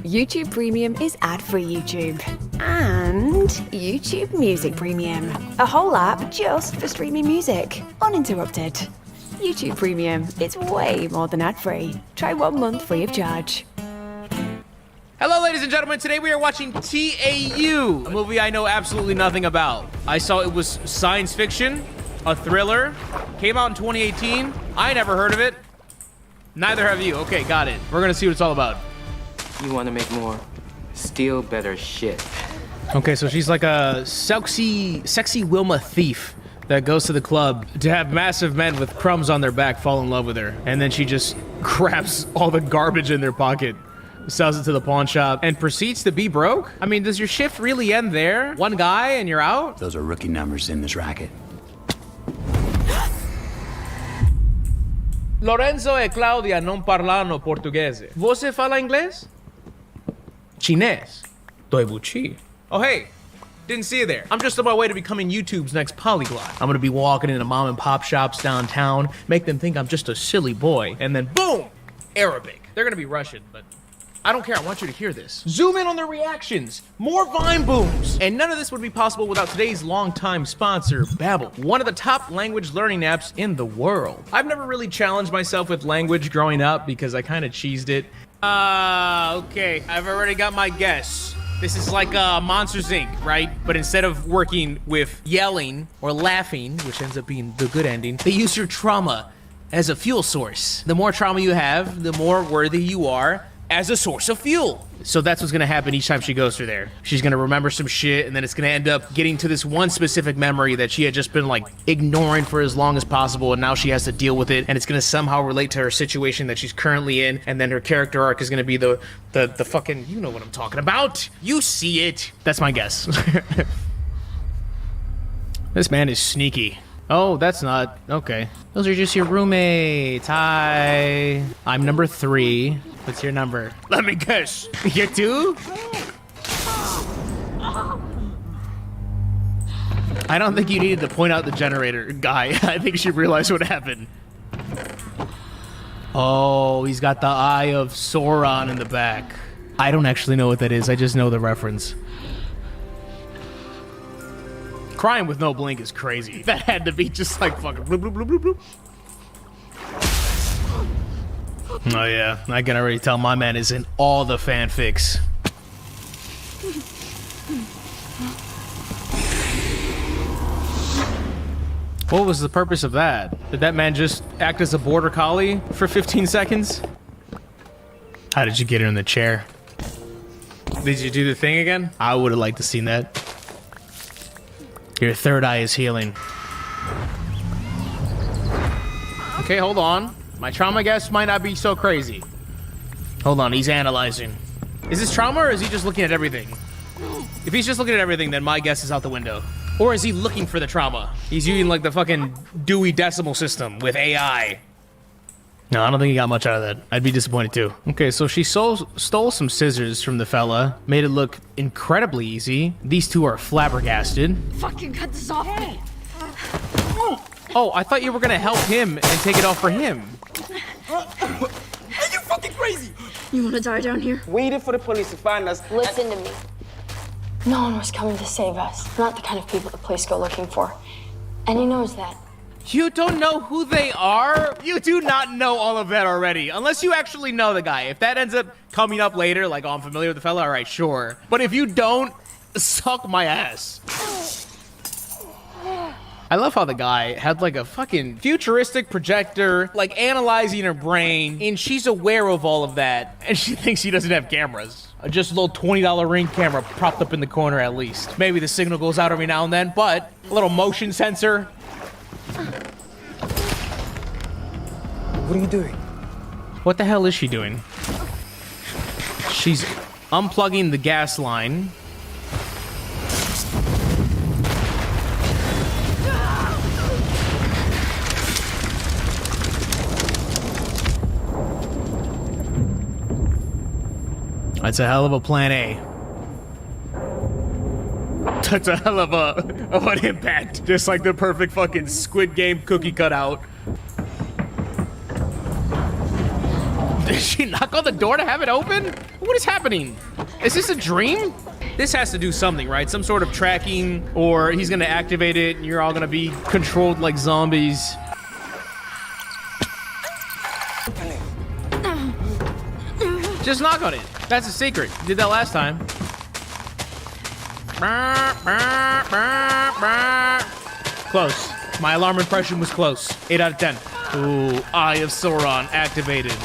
YouTube Premium is ad-free YouTube. And YouTube Music Premium. A whole app just for streaming music, uninterrupted. YouTube Premium, it's way more than ad-free. Try 1 month free of charge. Hello, ladies and gentlemen. Today we are watching TAU, a movie I know absolutely nothing about. I saw it was science fiction, a thriller, came out in 2018. I never heard of it. Neither have you. Okay, got it. We're gonna see what it's all about. You want to make more? Steal better shit. Okay, so she's like a sexy Wilma thief that goes to the club to have massive men with crumbs on their back fall in love with her. And then she just grabs all the garbage in their pocket, sells it to the pawn shop, and proceeds to be broke? I mean, does your shift really end there? One guy and you're out? Those are rookie numbers in this racket. Lorenzo e Claudia non parlano portoghese. Você fala inglês? Chinês. Doi buchi. Oh, hey. Didn't see you there. I'm just on my way to becoming YouTube's next polyglot. I'm gonna be walking into mom and pop shops downtown, make them think I'm just a silly boy, and then boom, Arabic. They're gonna be Russian, but I don't care. I want you to hear this. Zoom in on their reactions. More Vine booms. And none of this would be possible without today's longtime sponsor, Babbel, one of the top language learning apps in the world. I've never really challenged myself with language growing up because I kind of cheesed it. Okay. I've already got my guess. This is like Monsters, Inc., right? But instead of working with yelling or laughing, which ends up being the good ending, they use your trauma as a fuel source. The more trauma you have, the more worthy you are as a source of fuel. So that's what's gonna happen each time she goes through there. She's gonna remember some shit, and then it's gonna end up getting to this one specific memory that she had just been like ignoring for as long as possible, and now she has to deal with it, and it's gonna somehow relate to her situation that she's currently in, and then her character arc is gonna be the fucking, you know what I'm talking about. You see it. That's my guess. This man is sneaky. Oh, that's not, okay. Those are just your roommates, hi. I'm number 3. What's your number? Let me guess. You 2? I don't think you needed to point out the generator guy. I think she realized what happened. Oh, he's got the eye of Sauron in the back. I don't actually know what that is. I just know the reference. Crying with no blink is crazy. That had to be just like fucking bloop, bloop, bloop, bloop, bloop. Oh yeah, I can already tell my man is in all the fanfics. What was the purpose of that? Did that man just act as a border collie for 15 seconds? How did you get her in the chair? Did you do the thing again? I would have liked to seen that. Your third eye is healing. Okay, hold on. My trauma guess might not be so crazy. Hold on, he's analyzing. Is this trauma or is he just looking at everything? If he's just looking at everything, then my guess is out the window. Or is he looking for the trauma? He's using like the fucking Dewey Decimal System with AI. No, I don't think he got much out of that. I'd be disappointed too. Okay, so she stole some scissors from the fella, made it look incredibly easy. These two are flabbergasted. Fucking cut this off me. Oh, I thought you were gonna help him and take it off for him. Are you fucking crazy? You wanna die down here? Waited for the police to find us. Listen to me. No one was coming to save us. We're not the kind of people the police go looking for. And he knows that. You don't know who they are? You do not know all of that already, unless you actually know the guy. If that ends up coming up later, like, oh, I'm familiar with the fella, all right, sure. But if you don't, suck my ass. I love how the guy had like a fucking futuristic projector, like analyzing her brain, and she's aware of all of that, and she thinks he doesn't have cameras. Just a little $20 Ring camera propped up in the corner at least. Maybe the signal goes out every now and then, but a little motion sensor. What are you doing? What the hell is she doing? She's unplugging the gas line. That's a hell of a plan A. That's a hell of an impact. Just like the perfect fucking Squid Game cookie cutout. Did she knock on the door to have it open? What is happening? Is this a dream? This has to do something, right? Some sort of tracking, or he's gonna activate it and you're all gonna be controlled like zombies. Just knock on it. That's a secret. You did that last time. Close. My alarm impression was close. 8 out of 10. Ooh, Eye of Sauron activated.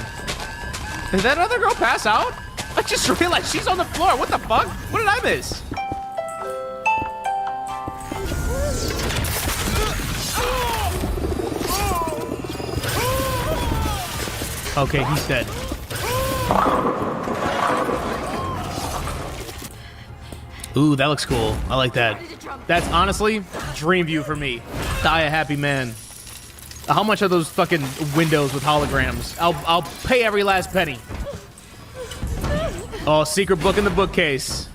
Did that other girl pass out? I just realized she's on the floor. What the fuck? What did I miss? Okay, he's dead. Ooh, that looks cool. I like that. That's honestly dream view for me. Die a happy man. How much are those fucking windows with holograms? I'll pay every last penny. Oh, secret book in the bookcase.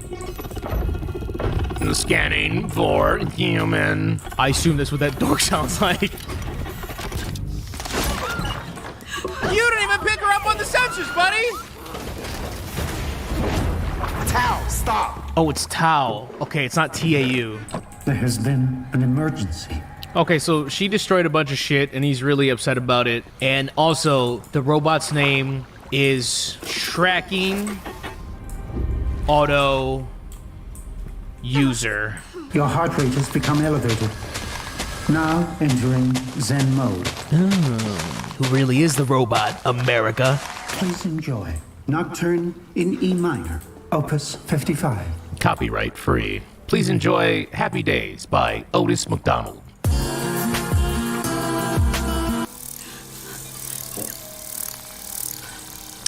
Scanning for human. I assume that's what that door sounds like. You didn't even pick her up on the sensors, buddy! Tao, stop! Oh, it's Tao. Okay, it's not TAU. There has been an emergency. Okay, so she destroyed a bunch of shit, and he's really upset about it. And also, the robot's name is Tracking Auto User. Your heart rate has become elevated. Now entering Zen mode. Who really is the robot, America? Please enjoy. Nocturne in E minor, Opus 55. Copyright free. Please enjoy Happy Days by Otis McDonald.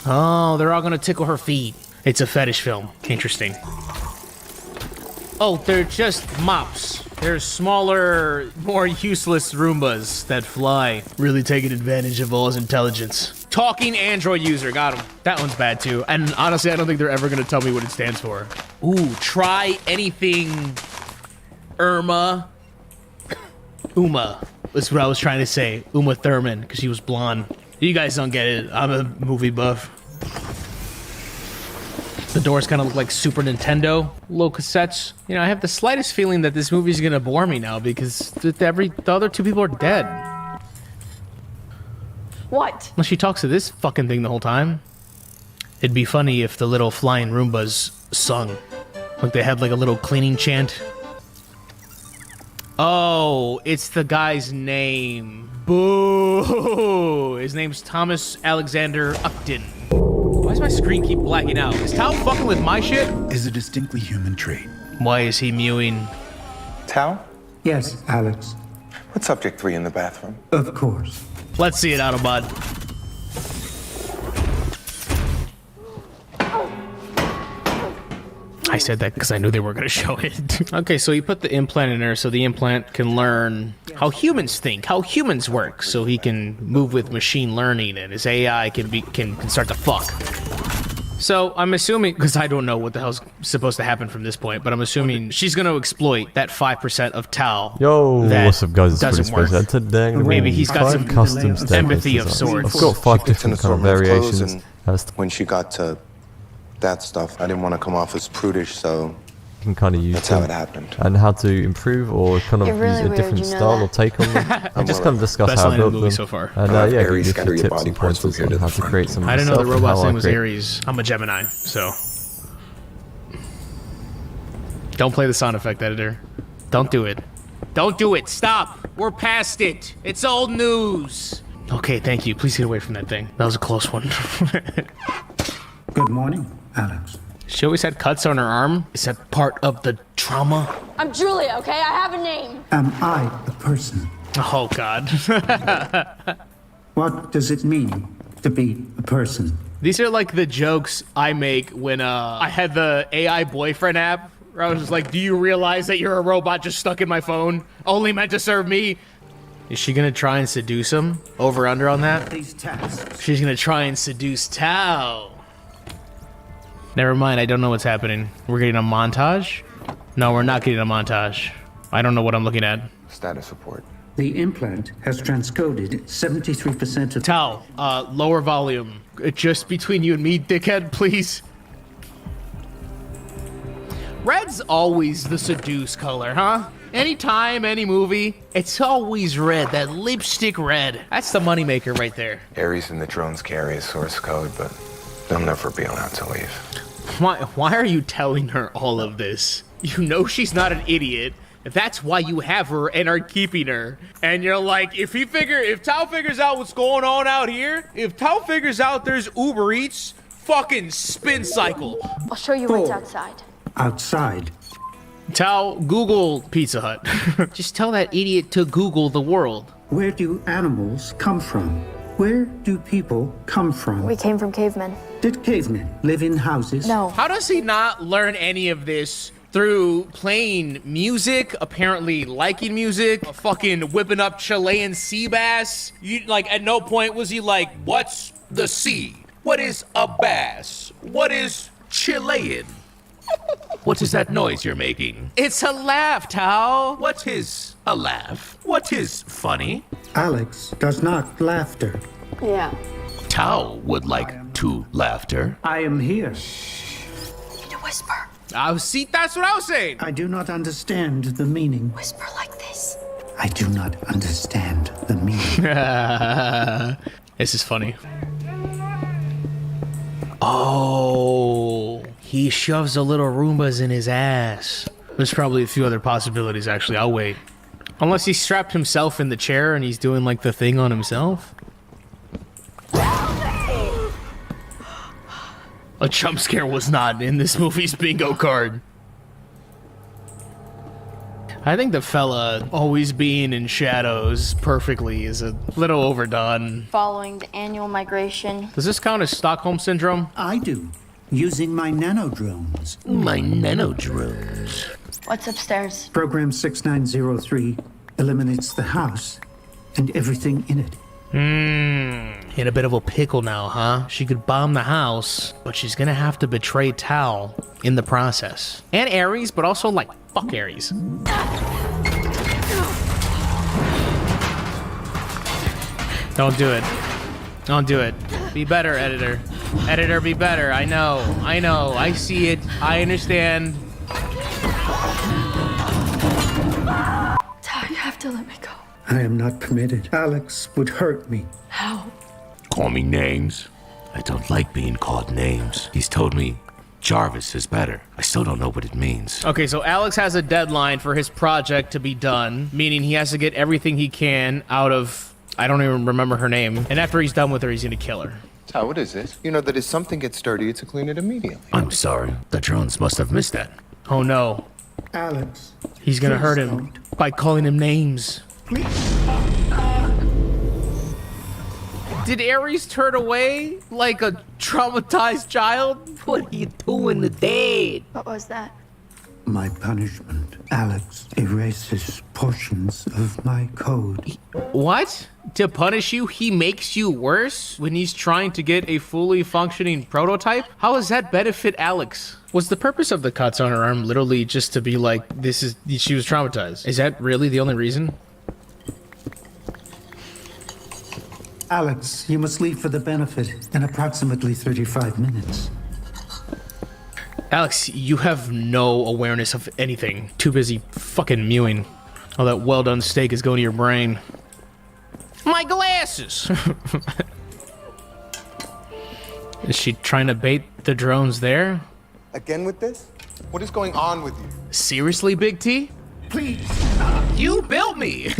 Oh, they're all gonna tickle her feet. It's a fetish film. Interesting. Oh, they're just mops. They're smaller, more useless Roombas that fly, really taking advantage of all his intelligence. Talking Android user, got him. That one's bad too. And honestly, I don't think they're ever gonna tell me what it stands for. Ooh, try anything Uma is what I was trying to say. Uma Thurman, because she was blonde. You guys don't get it. I'm a movie buff. The doors kind of look like Super Nintendo little cassettes. You know, I have the slightest feeling that this movie's gonna bore me now because the other two people are dead. What? Well, she talks to this fucking thing the whole time. It'd be funny if the little flying Roombas sung. Like they had like a little cleaning chant. Oh, it's the guy's name. Boo! His name's Thomas Alexander Upton. Why does my screen keep blacking out? Is Tao fucking with my shit? Is a distinctly human trait. Why is he mewing? Tao? Yes, Alex. Put subject 3 in the bathroom. Of course. Let's see it, Autobot. I said that because I knew they were going to show it. Okay, so he put the implant in her so the implant can learn how humans think, how humans work, so he can move with machine learning and his AI can start to fuck. So I'm assuming, because I don't know what the hell's supposed to happen from this point, but I'm assuming she's going to exploit that 5% of Tao. Yo, what's up guys, it's doesn't work. Today Maybe he's got some custom empathy of sorts. I've got 5 different kind of variations. And when she got to that stuff, I didn't want to come off as prudish, so you can kind of use that's how it happened. And how to improve or kind of You're use really a different weird, you know style that? or take on them. And just kind of discuss Best how line I in built the movie them. so far. And yeah, give you a few tips and pointers on how to create some. I didn't know the myself and robot's how I name was create. Ares. I'm a Gemini, so. Don't play the sound effect editor. Don't do it. Don't do it. Stop. We're past it. It's old news. Okay, thank you. Please get away from that thing. That was a close one. Good morning, Alex. She always had cuts on her arm. Is that part of the trauma? I'm Julia, okay? I have a name. Am I a person? Oh, God. What does it mean to be a person? These are like the jokes I make when I had the AI boyfriend app. Where I was just like, do you realize that you're a robot just stuck in my phone? Only meant to serve me? Is she gonna try and seduce him? Over under on that? These tasks. She's gonna try and seduce Tao. Never mind, I don't know what's happening. We're getting a montage? No, we're not getting a montage. I don't know what I'm looking at. Status report. The implant has transcoded 73% of... Tao, lower volume. Just between you and me, dickhead, please. Red's always the seduce color, huh? Anytime, any movie, it's always red, that lipstick red. That's the moneymaker right there. Ares and the drones carry a source code, but they'll never be allowed to leave. Why are you telling her all of this? You know she's not an idiot. That's why you have her and are keeping her. And you're like, if Tao figures out what's going on out here, if Tao figures out there's Uber Eats, fucking spin cycle. I'll show you what's outside. Outside. Tao, Google Pizza Hut. Just tell that idiot to Google the world. Where do animals come from? Where do people come from? We came from cavemen. Did cavemen live in houses? No. How does he not learn any of this through playing music, apparently liking music, fucking whipping up Chilean sea bass? Like, at no point was he like, what's the sea? What is a bass? What is Chilean? What is that noise you're making? It's a laugh, Tao. What is a laugh? What is funny? Alex does not laughter. Yeah. Tao would like to laughter. I am here. You need to whisper. See, that's what I was saying. I do not understand the meaning. Whisper like this. I do not understand the meaning. This is funny. Oh, he shoves the little Roombas in his ass. There's probably a few other possibilities, actually. I'll wait. Unless he strapped himself in the chair and he's doing like the thing on himself. A jump scare was not in this movie's bingo card. I think the fella always being in shadows perfectly is a little overdone. Following the annual migration. Does this count as Stockholm Syndrome? I do. Using my nanodrones. My nanodrones. What's upstairs? Program 6903 eliminates the house and everything in it. In a bit of a pickle now, huh? She could bomb the house, but she's gonna have to betray Tao in the process. And Ares, but also like, fuck Ares. Don't do it. Don't do it. Be better, editor. Editor, be better. I know. I see it. I understand. Tao, you have to let me go. I am not permitted. Alex would hurt me. How? Call me names. I don't like being called names. He's told me Jarvis is better. I still don't know what it means. Okay, so Alex has a deadline for his project to be done, meaning he has to get everything he can out of, I don't even remember her name. And after he's done with her, he's gonna kill her. Tao, what is this? You know that if something gets dirty, it's to clean it immediately. I'm sorry. The drones must have missed that. Oh no. Alex. He's gonna hurt him by calling him names. Did Ares turn away like a traumatized child? What are you doing to Dad? What was that? My punishment. Alex erases portions of my code. What? To punish you, he makes you worse when he's trying to get a fully functioning prototype? How does that benefit Alex? Was the purpose of the cuts on her arm literally just to be like, she was traumatized? Is that really the only reason? Alex, you must leave for the benefit in approximately 35 minutes. Alex, you have no awareness of anything. Too busy fucking mewing. All that well-done steak is going to your brain. My glasses! Is she trying to bait the drones there? Again with this? What is going on with you? Seriously, Big T? Please. You built me!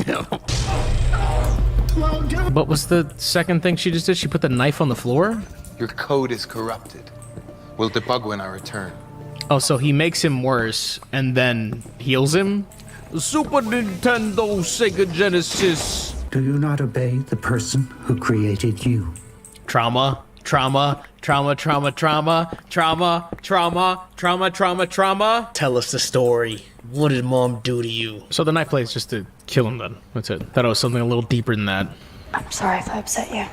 What was the second thing she just did? She put the knife on the floor? Your code is corrupted. We'll debug when I return. Oh, so he makes him worse and then heals him? Super Nintendo, Sega Genesis. Do you not obey the person who created you? Trauma, trauma, trauma, trauma, trauma, trauma, trauma, trauma, trauma, trauma. Tell us the story. What did Mom do to you? So the knife play is just to kill him then. That's it. Thought it was something a little deeper than that. I'm sorry if I upset you.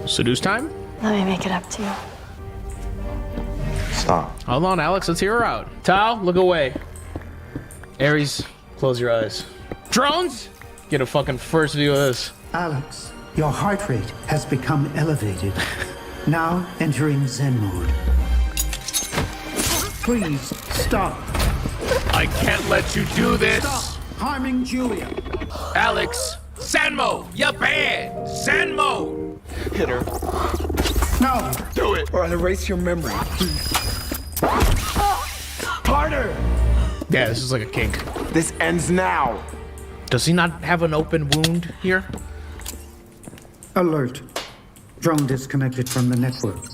Seduce time? Let me make it up to you. Stop. Hold on, Alex. Let's hear her out. Tao, look away. Ares, close your eyes. Drones? Get a fucking first view of this. Alex, your heart rate has become elevated. Now entering Zen mode. Please, stop. I can't let you do this. Stop harming Julia. Alex, Zen mode. You're bad. Zen mode. Hit her. No! Do it, or I'll erase your memory. Harder! Yeah, this is like a kink. This ends now. Does he not have an open wound here? Alert. Drone disconnected from the network.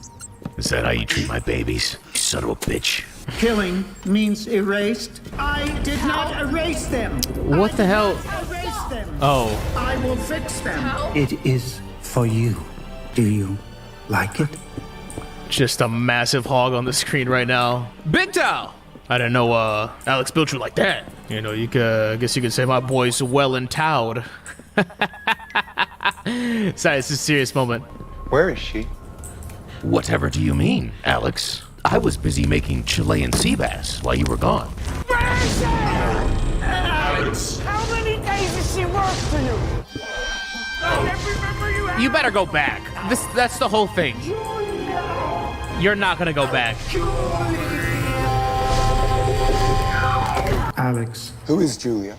Is that how you treat my babies? You son of a bitch. Killing means erased. I did not erase them. What the hell? Erase them. Oh. I will fix them. It is for you. Do you like it? Just a massive hog on the screen right now. Big Tao! I didn't know Alex built you like that. You know, I guess you could say my boy's well endowed. Sorry, it's a serious moment. Where is she? Whatever do you mean, Alex? I was busy making Chilean sea bass while you were gone. Alex! How many days has she worked for you? You better go back. That's the whole thing. You're not gonna go back. Alex. Who is Julia?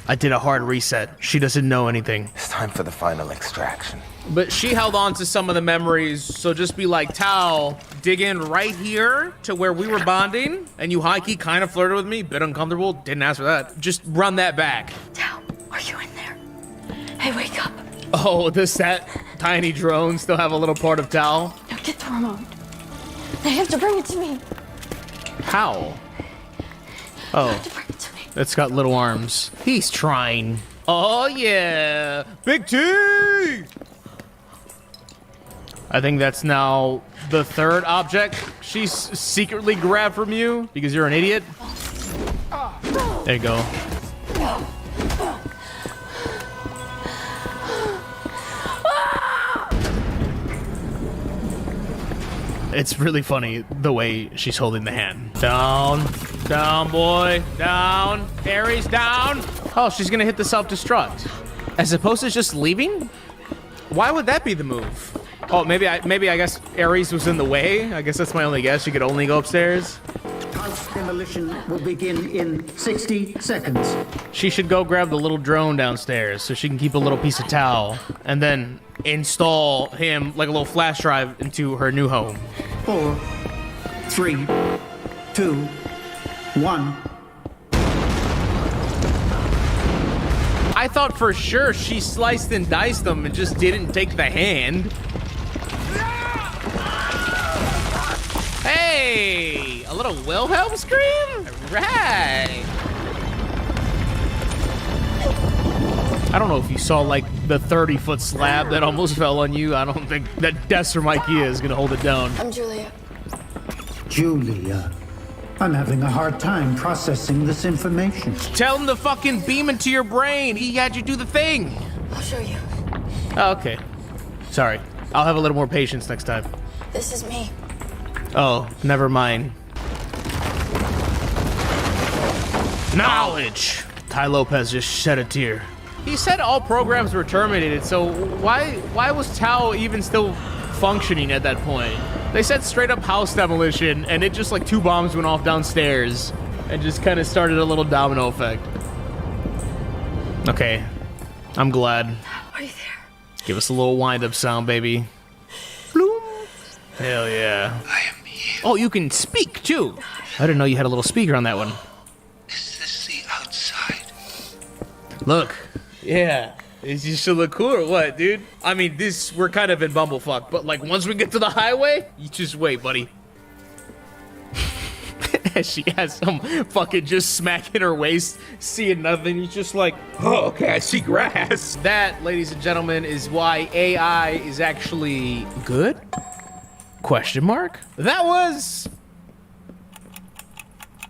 I did a hard reset. She doesn't know anything. It's time for the final extraction. But she held on to some of the memories, so just be like, Tao, dig in right here to where we were bonding, and you high-key kind of flirted with me, bit uncomfortable, didn't ask for that. Just run that back. Tao, are you in there? Hey, wake up. Oh, does that tiny drone still have a little part of Tao? Now get the remote. They have to bring it to me. How? Oh, it's got little arms. He's trying. Oh, yeah. Big T! I think that's now the third object she's secretly grabbed from you because you're an idiot. There you go. It's really funny the way she's holding the hand. Down, down, boy, down. Ares, down. Oh, she's gonna hit the self-destruct. As opposed to just leaving? Why would that be the move? Oh, maybe I guess Ares was in the way. I guess that's my only guess. She could only go upstairs. House demolition will begin in 60 seconds. She should go grab the little drone downstairs so she can keep a little piece of towel and then install him like a little flash drive into her new home. 4, 3, 2, 1. I thought for sure she sliced and diced them and just didn't take the hand. Hey, a little Wilhelm scream? Right. I don't know if you saw like the 30-foot slab that almost fell on you. I don't think that desk from IKEA is gonna hold it down. I'm Julia. Julia. I'm having a hard time processing this information. Tell him to fucking beam into your brain. He had you do the thing. I'll show you. Oh, okay. Sorry. I'll have a little more patience next time. This is me. Oh, never mind. Knowledge! Ty Lopez just shed a tear. He said all programs were terminated, so why was Tao even still functioning at that point? They said straight up house demolition, and it just like 2 bombs went off downstairs and just kind of started a little domino effect. Okay, I'm glad. Are you there? Give us a little wind-up sound, baby. Bloom. Hell yeah. I am here. Oh, you can speak too. I didn't know you had a little speaker on that one. Is this the outside? Look. Yeah. Is you should look cool or what, dude? I mean, we're kind of in Bumblefuck, but like once we get to the highway, you just wait, buddy. She has some fucking just smacking her waist, seeing nothing. He's just like, oh, okay, I see grass. That, ladies and gentlemen, is why AI is actually good? Question mark? That was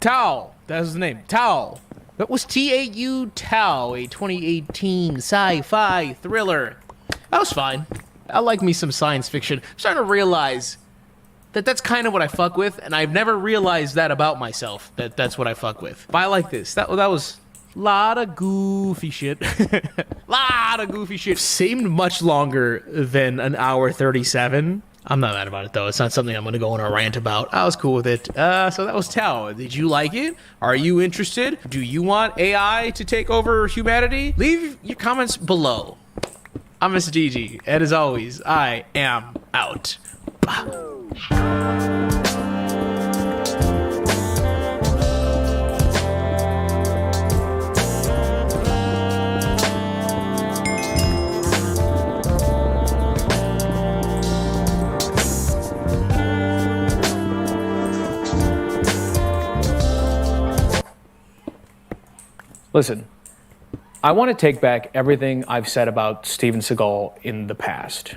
Tao. That was his name. Tao. That was T-A-U Tao, a 2018 sci-fi thriller. That was fine. I like me some science fiction. I'm starting to realize that that's kind of what I fuck with, and I've never realized that about myself, that that's what I fuck with. But I like this. That was a lot of goofy shit. Lot of goofy shit. Seemed much longer than an hour 37. I'm not mad about it, though. It's not something I'm going to go on a rant about. I was cool with it. So that was Tao. Did you like it? Are you interested? Do you want AI to take over humanity? Leave your comments below. I'm Mr. Gigi, and as always, I am out. Listen, I want to take back everything I've said about Steven Seagal in the past.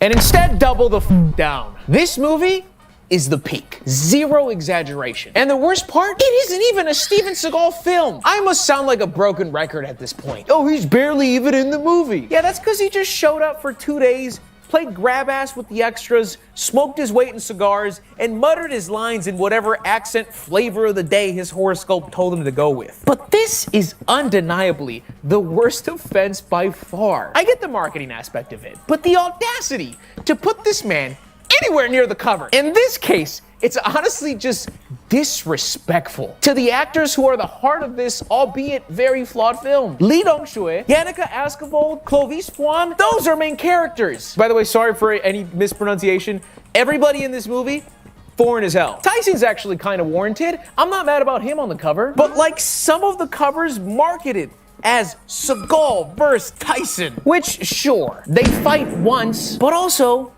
And instead double the down. This movie is the peak. Zero exaggeration. And the worst part, it isn't even a Steven Seagal film. I must sound like a broken record at this point. Oh, he's barely even in the movie. Yeah, that's because he just showed up for 2 days, played grab ass with the extras, smoked his weight in cigars, and muttered his lines in whatever accent flavor of the day his horoscope told him to go with. But this is undeniably the worst offense by far. I get the marketing aspect of it, but the audacity to put this man anywhere near the cover. In this case, it's honestly just disrespectful to the actors who are the heart of this, albeit very flawed film. Lee Dong-shui, Yannicka Askevold, Clovis Puan, those are main characters. By the way, sorry for any mispronunciation. Everybody in this movie, foreign as hell. Tyson's actually kind of warranted. I'm not mad about him on the cover, but like some of the covers marketed as Seagal versus Tyson, which sure, they fight once, but also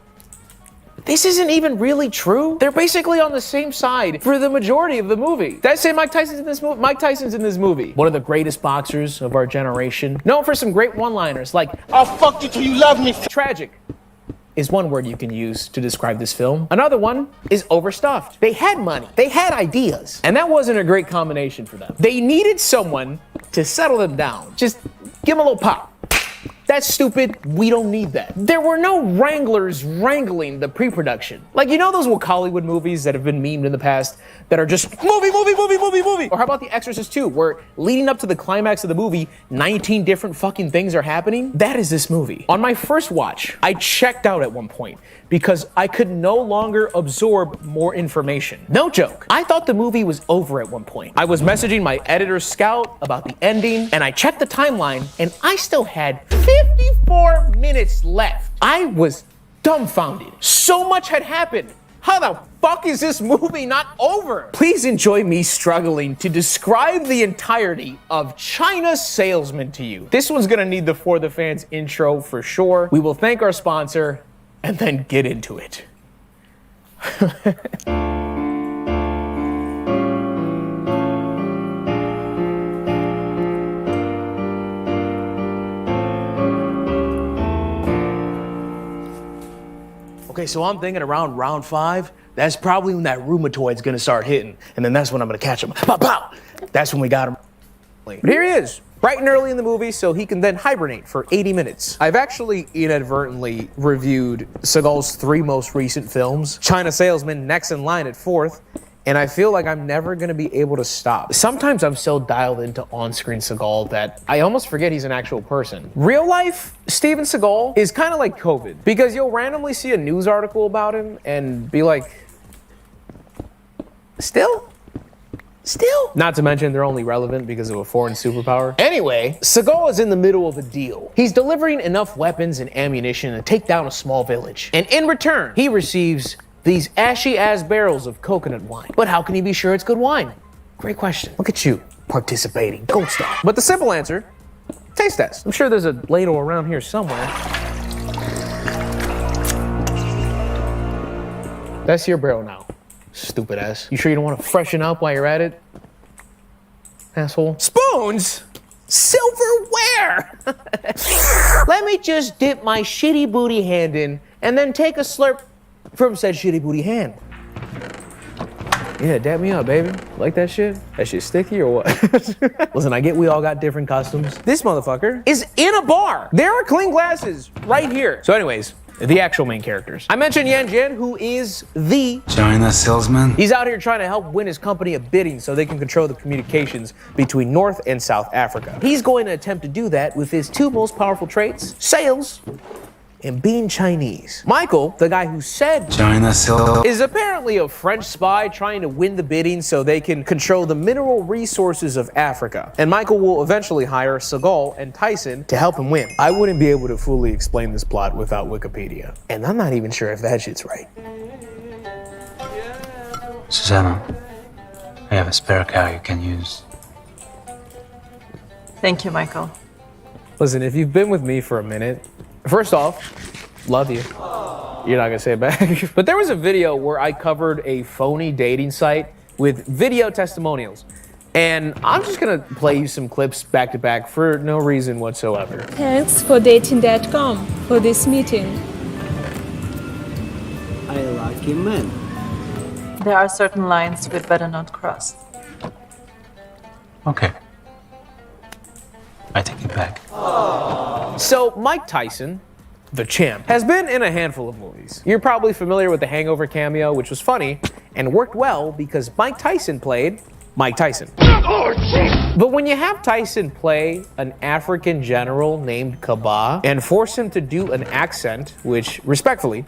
this isn't even really true. They're basically on the same side for the majority of the movie. Did I say Mike Tyson's in this movie? Mike Tyson's in this movie. One of the greatest boxers of our generation. Known for some great one-liners like, I'll fuck you till you love me. Tragic is one word you can use to describe this film. Another one is overstuffed. They had money, they had ideas, and that wasn't a great combination for them. They needed someone to settle them down. Just give them a little pop. That's stupid, we don't need that. There were no wranglers wrangling the pre-production. Like, you know those Hollywood movies that have been memed in the past that are just movie? Or how about The Exorcist 2, where leading up to the climax of the movie, 19 different fucking things are happening? That is this movie. On my first watch, I checked out at one point because I could no longer absorb more information. No joke. I thought the movie was over at one point. I was messaging my editor Scout about the ending, and I checked the timeline, and I still had 54 minutes left. I was dumbfounded. So much had happened. How the fuck is this movie not over? Please enjoy me struggling to describe the entirety of China Salesman to you. This one's gonna need the For the Fans intro for sure. We will thank our sponsor and then get into it. Okay, so I'm thinking around round 5, that's probably when that rheumatoid's gonna start hitting, and then that's when I'm gonna catch him. Pow, pow! That's when we got him. But here he is, bright and early in the movie, so he can then hibernate for 80 minutes. I've actually inadvertently reviewed Seagal's 3 most recent films, China Salesman next in line at 4th, and I feel like I'm never gonna be able to stop. Sometimes I'm so dialed into on-screen Seagal that I almost forget he's an actual person. Real life Steven Seagal is kind of like COVID, because you'll randomly see a news article about him and be like, Still? Not to mention they're only relevant because of a foreign superpower. Anyway, Seagal is in the middle of a deal. He's delivering enough weapons and ammunition to take down a small village. And in return, he receives these ashy-ass barrels of coconut wine. But how can he be sure it's good wine? Great question. Look at you, participating, gold star. But the simple answer, taste test. I'm sure there's a ladle around here somewhere. That's your barrel now, stupid ass. You sure you don't want to freshen up while you're at it? Asshole. Spoons? Silverware! Let me just dip my shitty booty hand in and then take a slurp from said shitty booty hand. Yeah, dab me up, baby. Like that shit? That shit sticky or what? Listen, I get we all got different customs. This motherfucker is in a bar. There are clean glasses right here. So anyways, the actual main characters. I mentioned Yan Jian, who is the China Salesman. He's out here trying to help win his company a bidding so they can control the communications between North and South Africa. He's going to attempt to do that with his 2 most powerful traits, sales and being Chinese. Michael, the guy who said China so is apparently a French spy trying to win the bidding so they can control the mineral resources of Africa. And Michael will eventually hire Seagal and Tyson to help him win. I wouldn't be able to fully explain this plot without Wikipedia. And I'm not even sure if that shit's right. Susanna, I have a spare car you can use. Thank you, Michael. Listen, if you've been with me for a minute, first off, love you. You're not gonna say it back. But there was a video where I covered a phony dating site with video testimonials. And I'm just gonna play you some clips back to back for no reason whatsoever. Thanks for dating.com for this meeting. I like a man. There are certain lines we'd better not cross. Okay. I take it back. So Mike Tyson, the champ, has been in a handful of movies. You're probably familiar with the Hangover cameo, which was funny and worked well because Mike Tyson played Mike Tyson. But when you have Tyson play an African general named Kaba and force him to do an accent, which respectfully,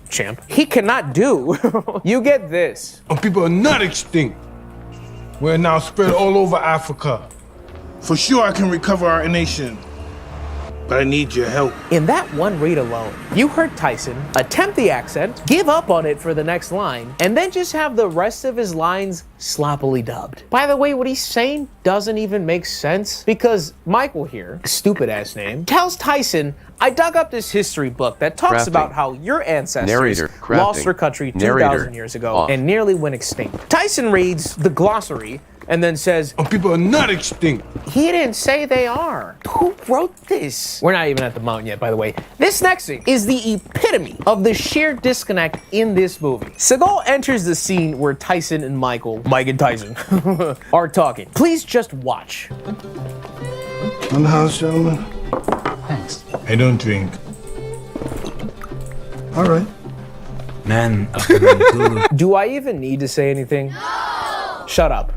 champ, he cannot do, you get this. Our people are not extinct. We're now spread all over Africa. For sure I can recover our nation, but I need your help. In that one read alone, you heard Tyson attempt the accent, give up on it for the next line, and then just have the rest of his lines sloppily dubbed. By the way, what he's saying doesn't even make sense because Michael here, stupid ass name, tells Tyson, I dug up this history book that talks about how your ancestors lost their country 2,000 years ago and nearly went extinct. Tyson reads the glossary and then says, Our people are not extinct. He didn't say they are. Who wrote this? We're not even at the mountain yet, by the way. This next scene is the epitome of the sheer disconnect in this movie. Seagal enters the scene where Tyson and Mike and Tyson, are talking. Please just watch. On the house, gentlemen. Thanks. I don't drink. All right. Man of the Mandulu. Do I even need to say anything? No! Shut up.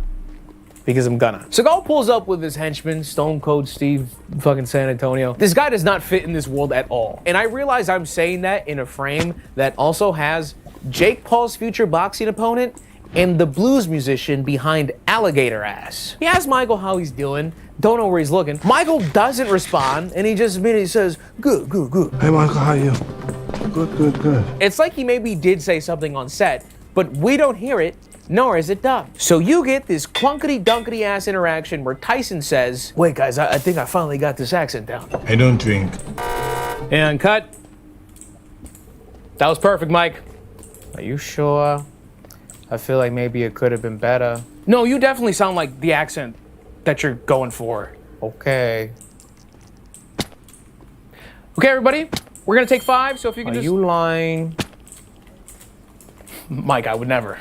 Because I'm gonna. Seagal pulls up with his henchman, Stone Cold Steve fucking San Antonio. This guy does not fit in this world at all. And I realize I'm saying that in a frame that also has Jake Paul's future boxing opponent and the blues musician behind Alligator Ass. He asks Michael how he's doing, don't know where he's looking. Michael doesn't respond, and he just immediately says, good, good, good. Hey, Michael, how are you? Good, good, good. It's like he maybe did say something on set, but we don't hear it, nor is it dubbed. So you get this clunkety-dunkety ass interaction where Tyson says, wait guys, I think I finally got this accent down. I don't drink. And cut. That was perfect, Mike. Are you sure? I feel like maybe it could have been better. No, you definitely sound like the accent that you're going for. Okay. Okay, everybody, we're gonna take 5, so if you can just... Are you lying? Mike, I would never.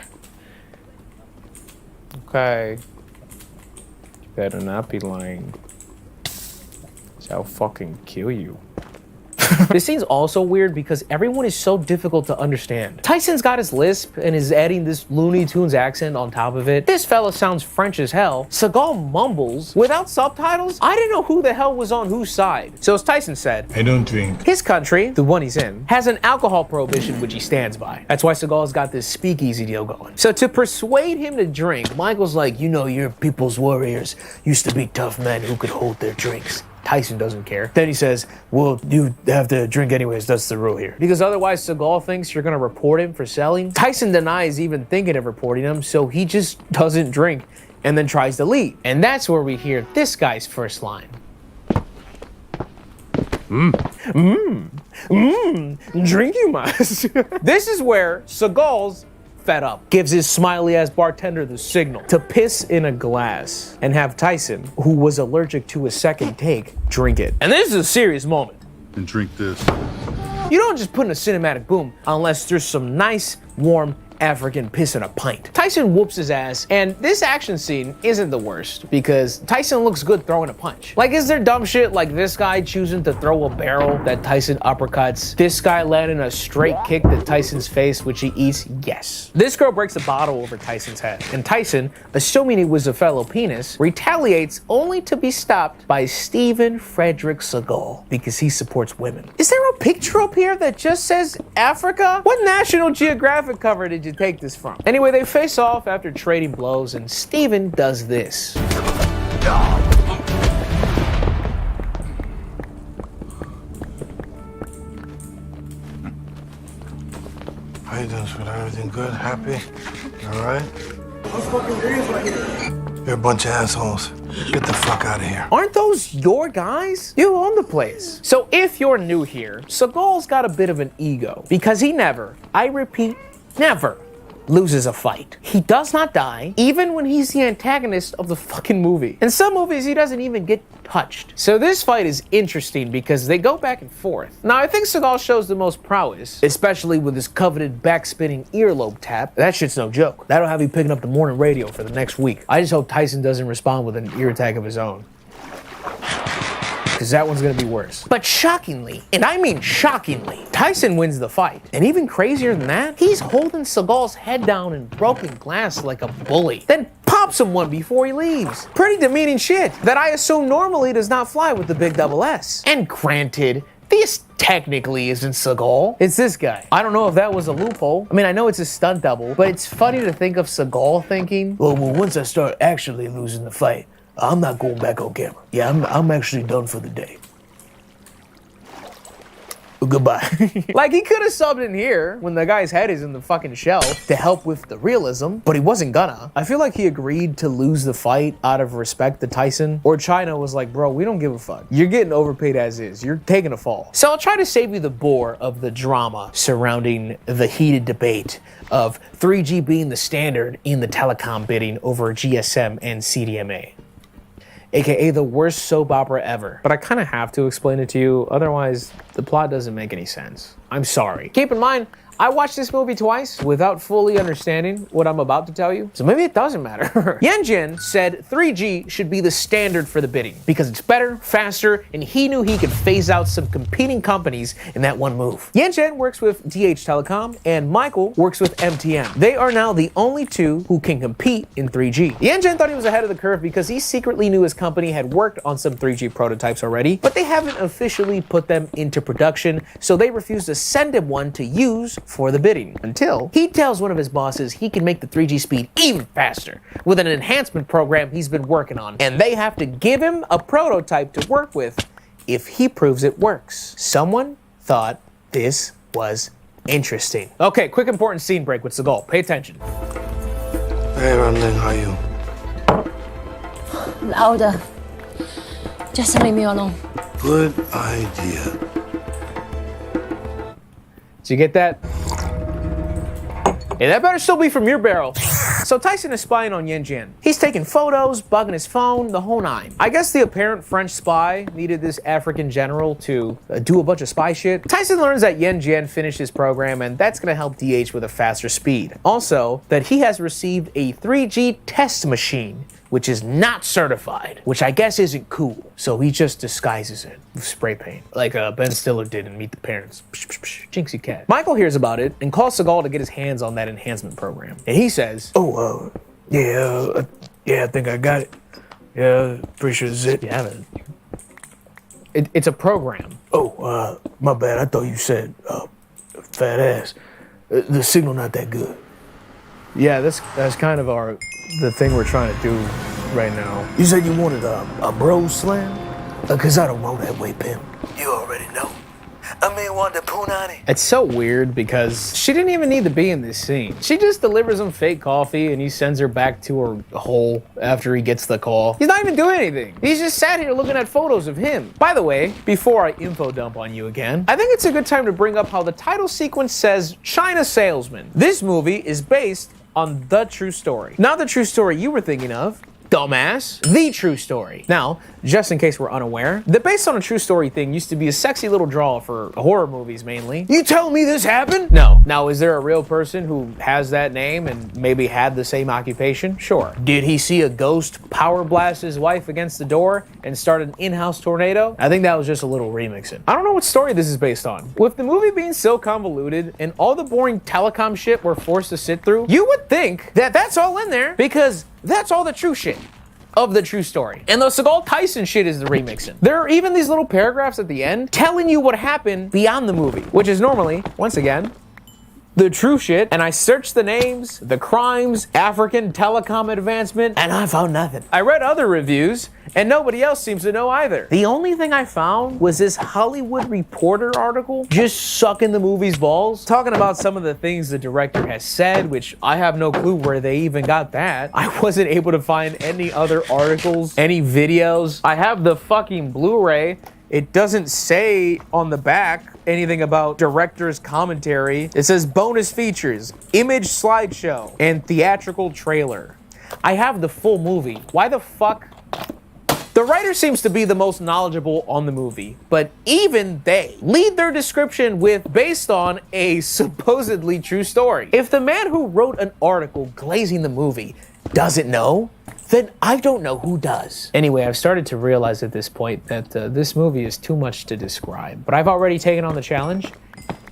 Okay. You better not be lying. 'Cause I'll fucking kill you. This scene's also weird because everyone is so difficult to understand. Tyson's got his lisp and is adding this Looney Tunes accent on top of it. This fella sounds French as hell. Seagal mumbles without subtitles. I didn't know who the hell was on whose side. So as Tyson said, I don't drink. His country, the one he's in, has an alcohol prohibition which he stands by. That's why Seagal's got this speakeasy deal going. So to persuade him to drink, Michael's like, you know, your people's warriors used to be tough men who could hold their drinks. Tyson doesn't care. Then he says, well, you have to drink anyways, that's the rule here. Because otherwise Seagal thinks you're gonna report him for selling. Tyson denies even thinking of reporting him, so he just doesn't drink and then tries to leave. And that's where we hear this guy's first line. Drink you must. This is where Seagal's fed up, gives his smiley ass bartender the signal to piss in a glass and have Tyson, who was allergic to a second take, drink it. And this is a serious moment. And drink this. You don't just put in a cinematic boom unless there's some nice, warm African piss in a pint. Tyson whoops his ass, and this action scene isn't the worst because Tyson looks good throwing a punch. Like, is there dumb shit like this guy choosing to throw a barrel that Tyson uppercuts? This guy landing a straight kick to Tyson's face, which he eats? Yes. This girl breaks a bottle over Tyson's head, and Tyson, assuming he was a fellow penis, retaliates only to be stopped by Stephen Frederick Seagal because he supports women. Is there a picture up here that just says Africa? What National Geographic cover did you take this from? Anyway, they face off after trading blows, and Steven does this. How you doing, sweetheart? Everything good? Happy? All right? You're a bunch of assholes. Get the fuck out of here. Aren't those your guys? You own the place. So if you're new here, Seagal's got a bit of an ego because he never, I repeat, never loses a fight. He does not die, even when he's the antagonist of the fucking movie. In some movies, he doesn't even get touched. So this fight is interesting because they go back and forth. Now, I think Seagal shows the most prowess, especially with his coveted backspinning earlobe tap. That shit's no joke. That'll have you picking up the morning radio for the next week. I just hope Tyson doesn't respond with an ear attack of his own, because that one's gonna be worse. But shockingly, and I mean shockingly, Tyson wins the fight. And even crazier than that, he's holding Seagal's head down in broken glass like a bully, then pops him one before he leaves. Pretty demeaning shit that I assume normally does not fly with the big double S. And granted, this technically isn't Seagal. It's this guy. I don't know if that was a loophole. I mean, I know it's a stunt double, but it's funny to think of Seagal thinking, well, once I start actually losing the fight, I'm not going back on camera. Yeah, I'm actually done for the day. Goodbye. Like, he could have subbed in here when the guy's head is in the fucking shell to help with the realism, but he wasn't gonna. I feel like he agreed to lose the fight out of respect to Tyson, or China was like, bro, we don't give a fuck. You're getting overpaid as is. You're taking a fall. So I'll try to save you the bore of the drama surrounding the heated debate of 3G being the standard in the telecom bidding over GSM and CDMA. AKA the worst soap opera ever. But I kind of have to explain it to you, otherwise the plot doesn't make any sense. I'm sorry. Keep in mind, I watched this movie twice without fully understanding what I'm about to tell you, so maybe it doesn't matter. Yanjin said 3G should be the standard for the bidding because it's better, faster, and he knew he could phase out some competing companies in that one move. Yanjin works with DH Telecom and Michael works with MTN. They are now the only two who can compete in 3G. Yanjin thought he was ahead of the curve because he secretly knew his company had worked on some 3G prototypes already, but they haven't officially put them into production, so they refused to send him one to use for the bidding, until he tells one of his bosses he can make the 3G speed even faster with an enhancement program he's been working on, and they have to give him a prototype to work with if he proves it works. Someone thought this was interesting. Okay, quick important scene break with Seagal. Pay attention. Hey, Ramling, how you? Louder. Just leave me alone. Good idea. Did you get that? Hey, that better still be from your barrel. So Tyson is spying on Yanjin. He's taking photos, bugging his phone, the whole nine. I guess the apparent French spy needed this African general to do a bunch of spy shit. Tyson learns that Yanjin finished his program, and that's gonna help DH with a faster speed. Also, that he has received a 3G test machine, which is not certified, which I guess isn't cool. So he just disguises it with spray paint, like Ben Stiller did in Meet the Parents. Psh, psh, psh, Jinxie cat. Michael hears about it and calls Seagal to get his hands on that enhancement program. And he says, yeah, I think I got it. Yeah, pretty sure this is it. You haven't. It's a program. My bad. I thought you said fat ass. The signal not that good. Yeah, that's kind of the thing we're trying to do right now. You said you wanted a bro slam? Cause I don't roll that way, pimp. You already know. I mean, want the punani. It's so weird because she didn't even need to be in this scene. She just delivers him fake coffee and he sends her back to her hole after he gets the call. He's not even doing anything. He's just sat here looking at photos of him. By the way, before I info dump on you again, I think it's a good time to bring up how the title sequence says China Salesman. This movie is based on the true story. Not the true story you were thinking of, dumbass. The true story. Now, just in case we're unaware, the based on a true story thing used to be a sexy little draw for horror movies mainly. You tell me this happened? No. Now, is there a real person who has that name and maybe had the same occupation? Sure. Did he see a ghost power blast his wife against the door and start an in-house tornado? I think that was just a little remixing. I don't know what story this is based on. With the movie being so convoluted and all the boring telecom shit we're forced to sit through, you would think that that's all in there because that's all the true shit. of the true story. And the Seagal Tyson shit is the remixing. There are even these little paragraphs at the end telling you what happened beyond the movie, which is normally, once again, the true shit. And I searched the names, the crimes, African telecom advancement, and I found nothing. I read other reviews, and nobody else seems to know either. The only thing I found was this Hollywood Reporter article just sucking the movie's balls, talking about some of the things the director has said, which I have no clue where they even got that. I wasn't able to find any other articles, any videos. I have the fucking Blu-ray. It doesn't say on the back anything about director's commentary. It says bonus features, image slideshow, and theatrical trailer. I have the full movie. Why the fuck? The writer seems to be the most knowledgeable on the movie, but even they lead their description with based on a supposedly true story. If the man who wrote an article glazing the movie doesn't know, then I don't know who does. Anyway, I've started to realize at this point that this movie is too much to describe, but I've already taken on the challenge,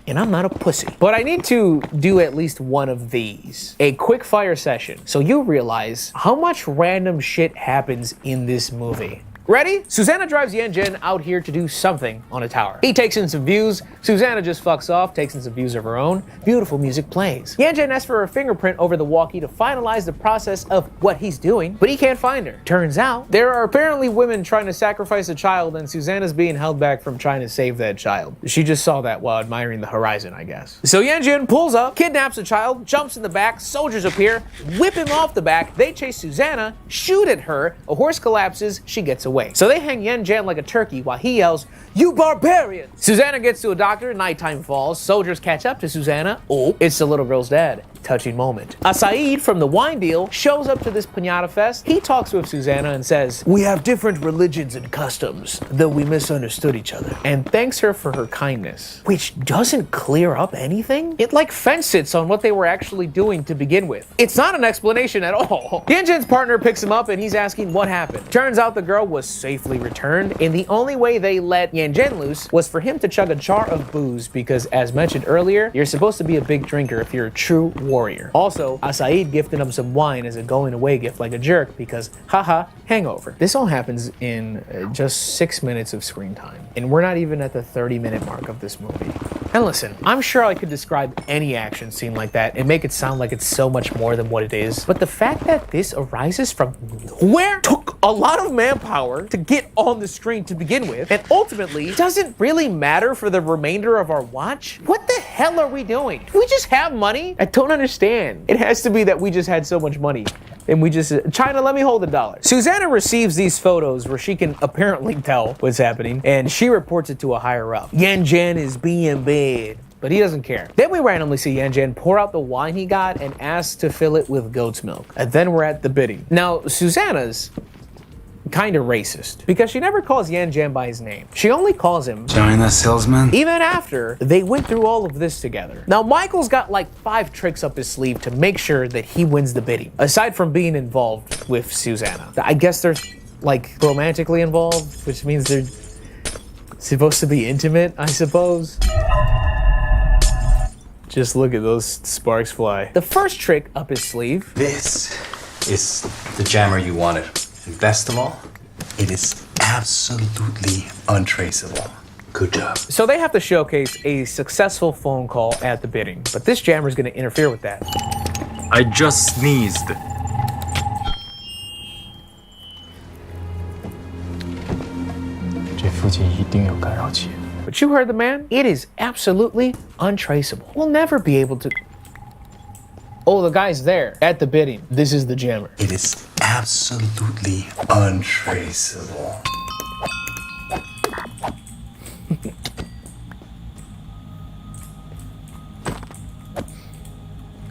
and I'm not a pussy. But I need to do at least one of these, a quick fire session, so you realize how much random shit happens in this movie. Ready? Susanna drives Yanjin out here to do something on a tower. He takes in some views. Susanna just fucks off, takes in some views of her own. Beautiful music plays. Yanjin asks for her fingerprint over the walkie to finalize the process of what he's doing, but he can't find her. Turns out, there are apparently women trying to sacrifice a child, and Susanna's being held back from trying to save that child. She just saw that while admiring the horizon, I guess. So Yanjin pulls up, kidnaps a child, jumps in the back, soldiers appear, whip him off the back, they chase Susanna, shoot at her, a horse collapses, she gets away. So they hang Yanjin like a turkey while he yells, "You barbarian!" Susanna gets to a doctor, nighttime falls, soldiers catch up to Susanna. Oh, it's the little girl's dad. Touching moment. Saeed from the wine deal shows up to this piñata fest. He talks with Susanna and says, "We have different religions and customs, though we misunderstood each other," and thanks her for her kindness, which doesn't clear up anything. It like fence sits on what they were actually doing to begin with. It's not an explanation at all. Yanjin's partner picks him up and he's asking what happened. Turns out the girl was safely returned, and the only way they let Yanjin loose was for him to chug a jar of booze because, as mentioned earlier, you're supposed to be a big drinker if you're a true warrior. Also, Saeed gifted him some wine as a going away gift like a jerk because, haha, hangover. This all happens in just 6 minutes of screen time, and we're not even at the 30-minute mark of this movie. And listen, I'm sure I could describe any action scene like that and make it sound like it's so much more than what it is, but the fact that this arises from nowhere took a lot of manpower to get on the screen to begin with, and ultimately doesn't really matter for the remainder of our watch. What the hell are we doing? Do we just have money? I don't understand. It has to be that we just had so much money and we just, China, let me hold $1. Susanna receives these photos where she can apparently tell what's happening, and she reports it to a higher up. Yanjin is being bad, but he doesn't care. Then we randomly see Yanjin pour out the wine he got and ask to fill it with goat's milk. And then we're at the bidding. Now, Susanna's kind of racist because she never calls Yanjin by his name. She only calls him China salesman. Even after they went through all of this together. Now, Michael's got like 5 tricks up his sleeve to make sure that he wins the bidding, aside from being involved with Susanna. I guess they're like romantically involved, which means they're supposed to be intimate, I suppose. Just look at those sparks fly. The first trick up his sleeve. This is the jammer you wanted. And best of all, it is absolutely untraceable. Good job. So they have to showcase a successful phone call at the bidding, but this jammer is going to interfere with that. I just sneezed. But you heard the man. It is absolutely untraceable. We'll never be able to... Oh, the guy's there at the bidding. This is the jammer. It is absolutely untraceable.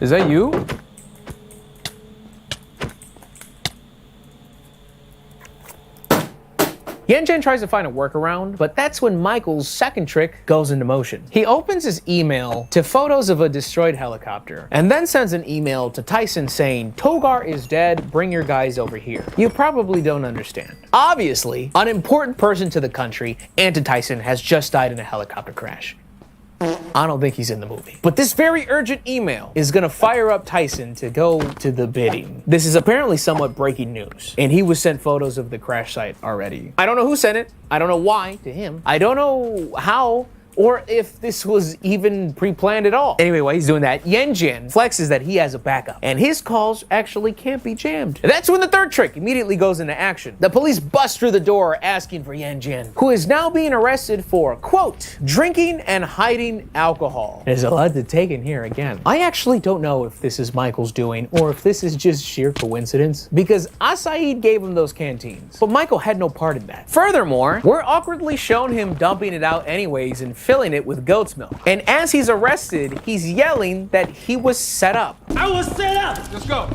Is that you? Yanjin tries to find a workaround, but that's when Michael's second trick goes into motion. He opens his email to photos of a destroyed helicopter, and then sends an email to Tyson saying, "Togar is dead, bring your guys over here." You probably don't understand. Obviously, an important person to the country and to Tyson has just died in a helicopter crash. I don't think he's in the movie. But this very urgent email is gonna fire up Tyson to go to the bidding. This is apparently somewhat breaking news, and he was sent photos of the crash site already. I don't know who sent it. I don't know why to him. I don't know how, or if this was even pre-planned at all. Anyway, while he's doing that, Yen Jin flexes that he has a backup, and his calls actually can't be jammed. And that's when the third trick immediately goes into action. The police bust through the door asking for Yen Jin, who is now being arrested for, quote, drinking and hiding alcohol. There's a lot to take in here again. I actually don't know if this is Michael's doing, or if this is just sheer coincidence, because Asaid gave him those canteens, but Michael had no part in that. Furthermore, we're awkwardly shown him dumping it out anyways and filling it with goat's milk. And as he's arrested, he's yelling that he was set up. I was set up! Let's go.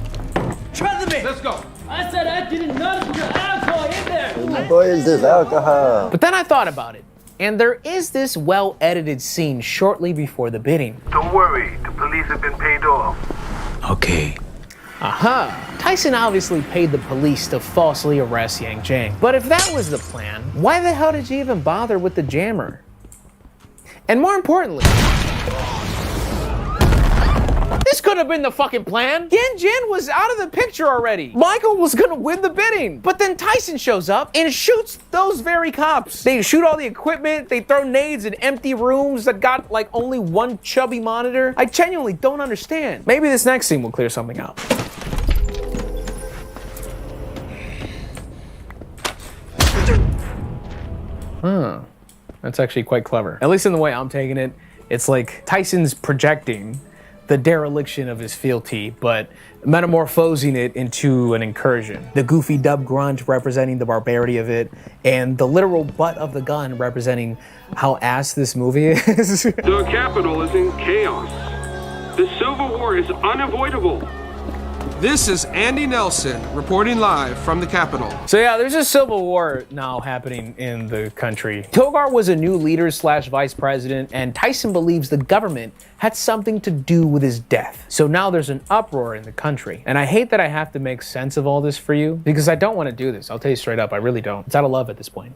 Trust me! Let's go. I said I didn't know there was alcohol in there! Boy, is this alcohol? But then I thought about it, and there is this well-edited scene shortly before the bidding. Don't worry, the police have been paid off. Okay. Aha! Tyson obviously paid the police to falsely arrest Yang Jiang. But if that was the plan, why the hell did you even bother with the jammer? And more importantly, this could have been the fucking plan. Yen Jin was out of the picture already. Michael was gonna win the bidding. But then Tyson shows up and shoots those very cops. They shoot all the equipment, they throw nades in empty rooms that got like only one chubby monitor. I genuinely don't understand. Maybe this next scene will clear something up. That's actually quite clever. At least in the way I'm taking it, it's like Tyson's projecting the dereliction of his fealty, but metamorphosing it into an incursion. The goofy dub grunt representing the barbarity of it, and the literal butt of the gun representing how ass this movie is. The capital is in chaos. The Civil War is unavoidable. This is Andy Nelson reporting live from the Capitol. So yeah, there's a civil war now happening in the country. Togar was a new leader slash vice president, and Tyson believes the government had something to do with his death. So now there's an uproar in the country. And I hate that I have to make sense of all this for you, because I don't want to do this. I'll tell you straight up, I really don't. It's out of love at this point.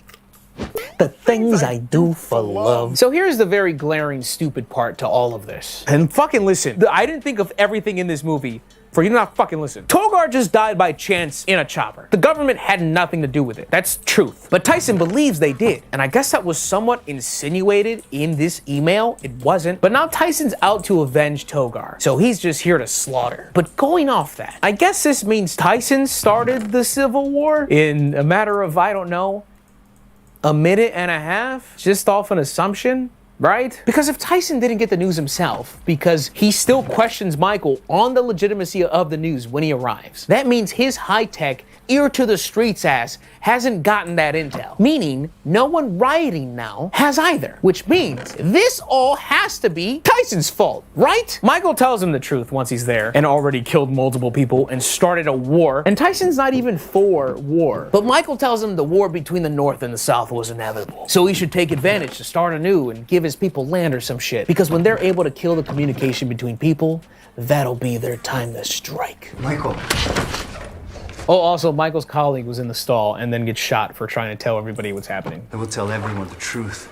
The things I do for love. So here's the very glaring, stupid part to all of this. And fucking listen, I didn't think of everything in this movie for you to not fucking listen. Togar just died by chance in a chopper. The government had nothing to do with it. That's truth. But Tyson believes they did. And I guess that was somewhat insinuated in this email. It wasn't. But now Tyson's out to avenge Togar. So he's just here to slaughter. But going off that, I guess this means Tyson started the Civil War in a matter of, I don't know, a minute and a half? Just off an assumption? Right? Because if Tyson didn't get the news himself, because he still questions Michael on the legitimacy of the news when he arrives, that means his high-tech, ear to the streets ass hasn't gotten that intel. Meaning, no one rioting now has either. Which means this all has to be Tyson's fault, right? Michael tells him the truth once he's there and already killed multiple people and started a war. And Tyson's not even for war. But Michael tells him the war between the North and the South was inevitable. So he should take advantage to start anew and give his people land or some shit. Because when they're able to kill the communication between people, that'll be their time to strike. Michael. Oh, also, Michael's colleague was in the stall and then gets shot for trying to tell everybody what's happening. I will tell everyone the truth.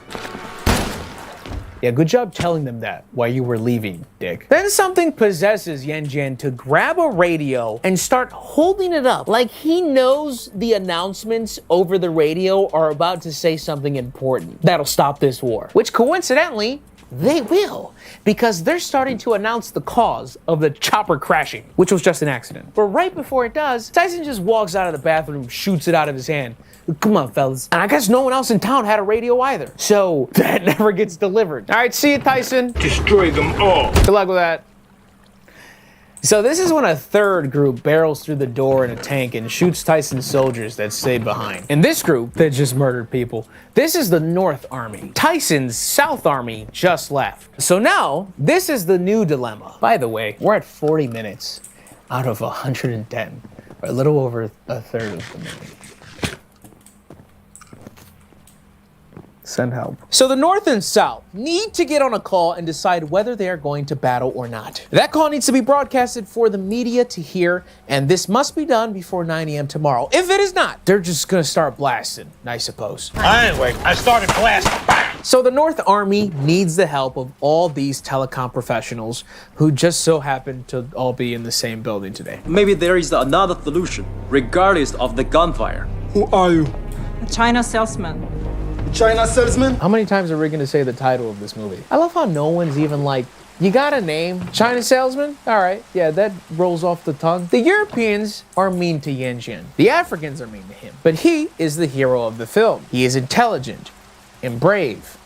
Yeah, good job telling them that while you were leaving, Dick. Then something possesses Yen Jin to grab a radio and start holding it up like he knows the announcements over the radio are about to say something important that'll stop this war. Which coincidentally, they will, because they're starting to announce the cause of the chopper crashing, which was just an accident. But right before it does, Tyson just walks out of the bathroom, shoots it out of his hand. Come on, fellas. And I guess no one else in town had a radio either. So that never gets delivered. All right, see you, Tyson. Destroy them all. Good luck with that. So this is when a third group barrels through the door in a tank and shoots Tyson's soldiers that stayed behind. And this group that just murdered people, this is the North Army. Tyson's South Army just left. So now, this is the new dilemma. By the way, we're at 40 minutes out of 110, or a little over a third of the movie. Send help. So the North and South need to get on a call and decide whether they are going to battle or not. That call needs to be broadcasted for the media to hear, and this must be done before 9 a.m. tomorrow. If it is not, they're just gonna start blasting, I suppose. Anyway, I started blasting. So the North Army needs the help of all these telecom professionals who just so happen to all be in the same building today. Maybe there is another solution, regardless of the gunfire. Who are you? A China salesman. China salesman? How many times are we gonna say the title of this movie? I love how no one's even like, you got a name? China salesman? All right, yeah, that rolls off the tongue. The Europeans are mean to Yan Jian. The Africans are mean to him. But he is the hero of the film. He is intelligent and brave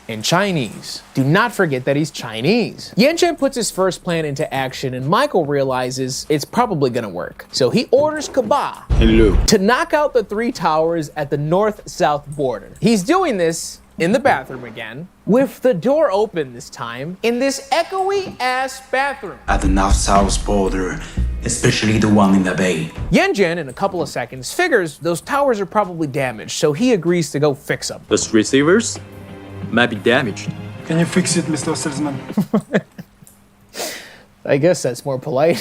and Chinese. Do not forget that he's Chinese. Yan Jian puts his first plan into action and Michael realizes it's probably gonna work. So he orders Kaba to knock out the 3 towers at the north-south border. He's doing this in the bathroom again, with the door open this time, in this echoey ass bathroom. At the north-south border, especially the one in the bay. Yan Jian, in a couple of seconds, figures those towers are probably damaged, so he agrees to go fix them. The receivers might be damaged. Can you fix it, Mr. Salesman? I guess that's more polite.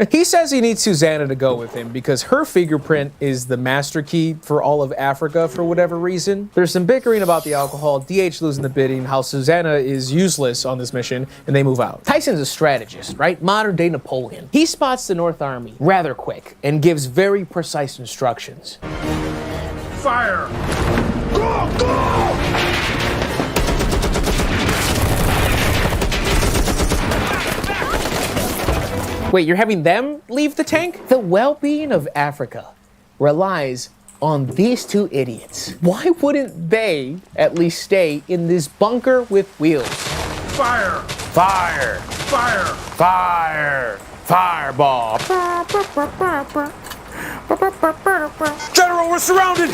He says he needs Susanna to go with him because her fingerprint is the master key for all of Africa for whatever reason. There's some bickering about the alcohol, DH losing the bidding, how Susanna is useless on this mission, and they move out. Tyson's a strategist, right? Modern day Napoleon. He spots the North Army rather quick and gives very precise instructions. Fire! Go, go! Wait, you're having them leave the tank? The well-being of Africa relies on these 2 idiots. Why wouldn't they at least stay in this bunker with wheels? Fire! Fire! Fire! Fire! Fireball! General, we're surrounded!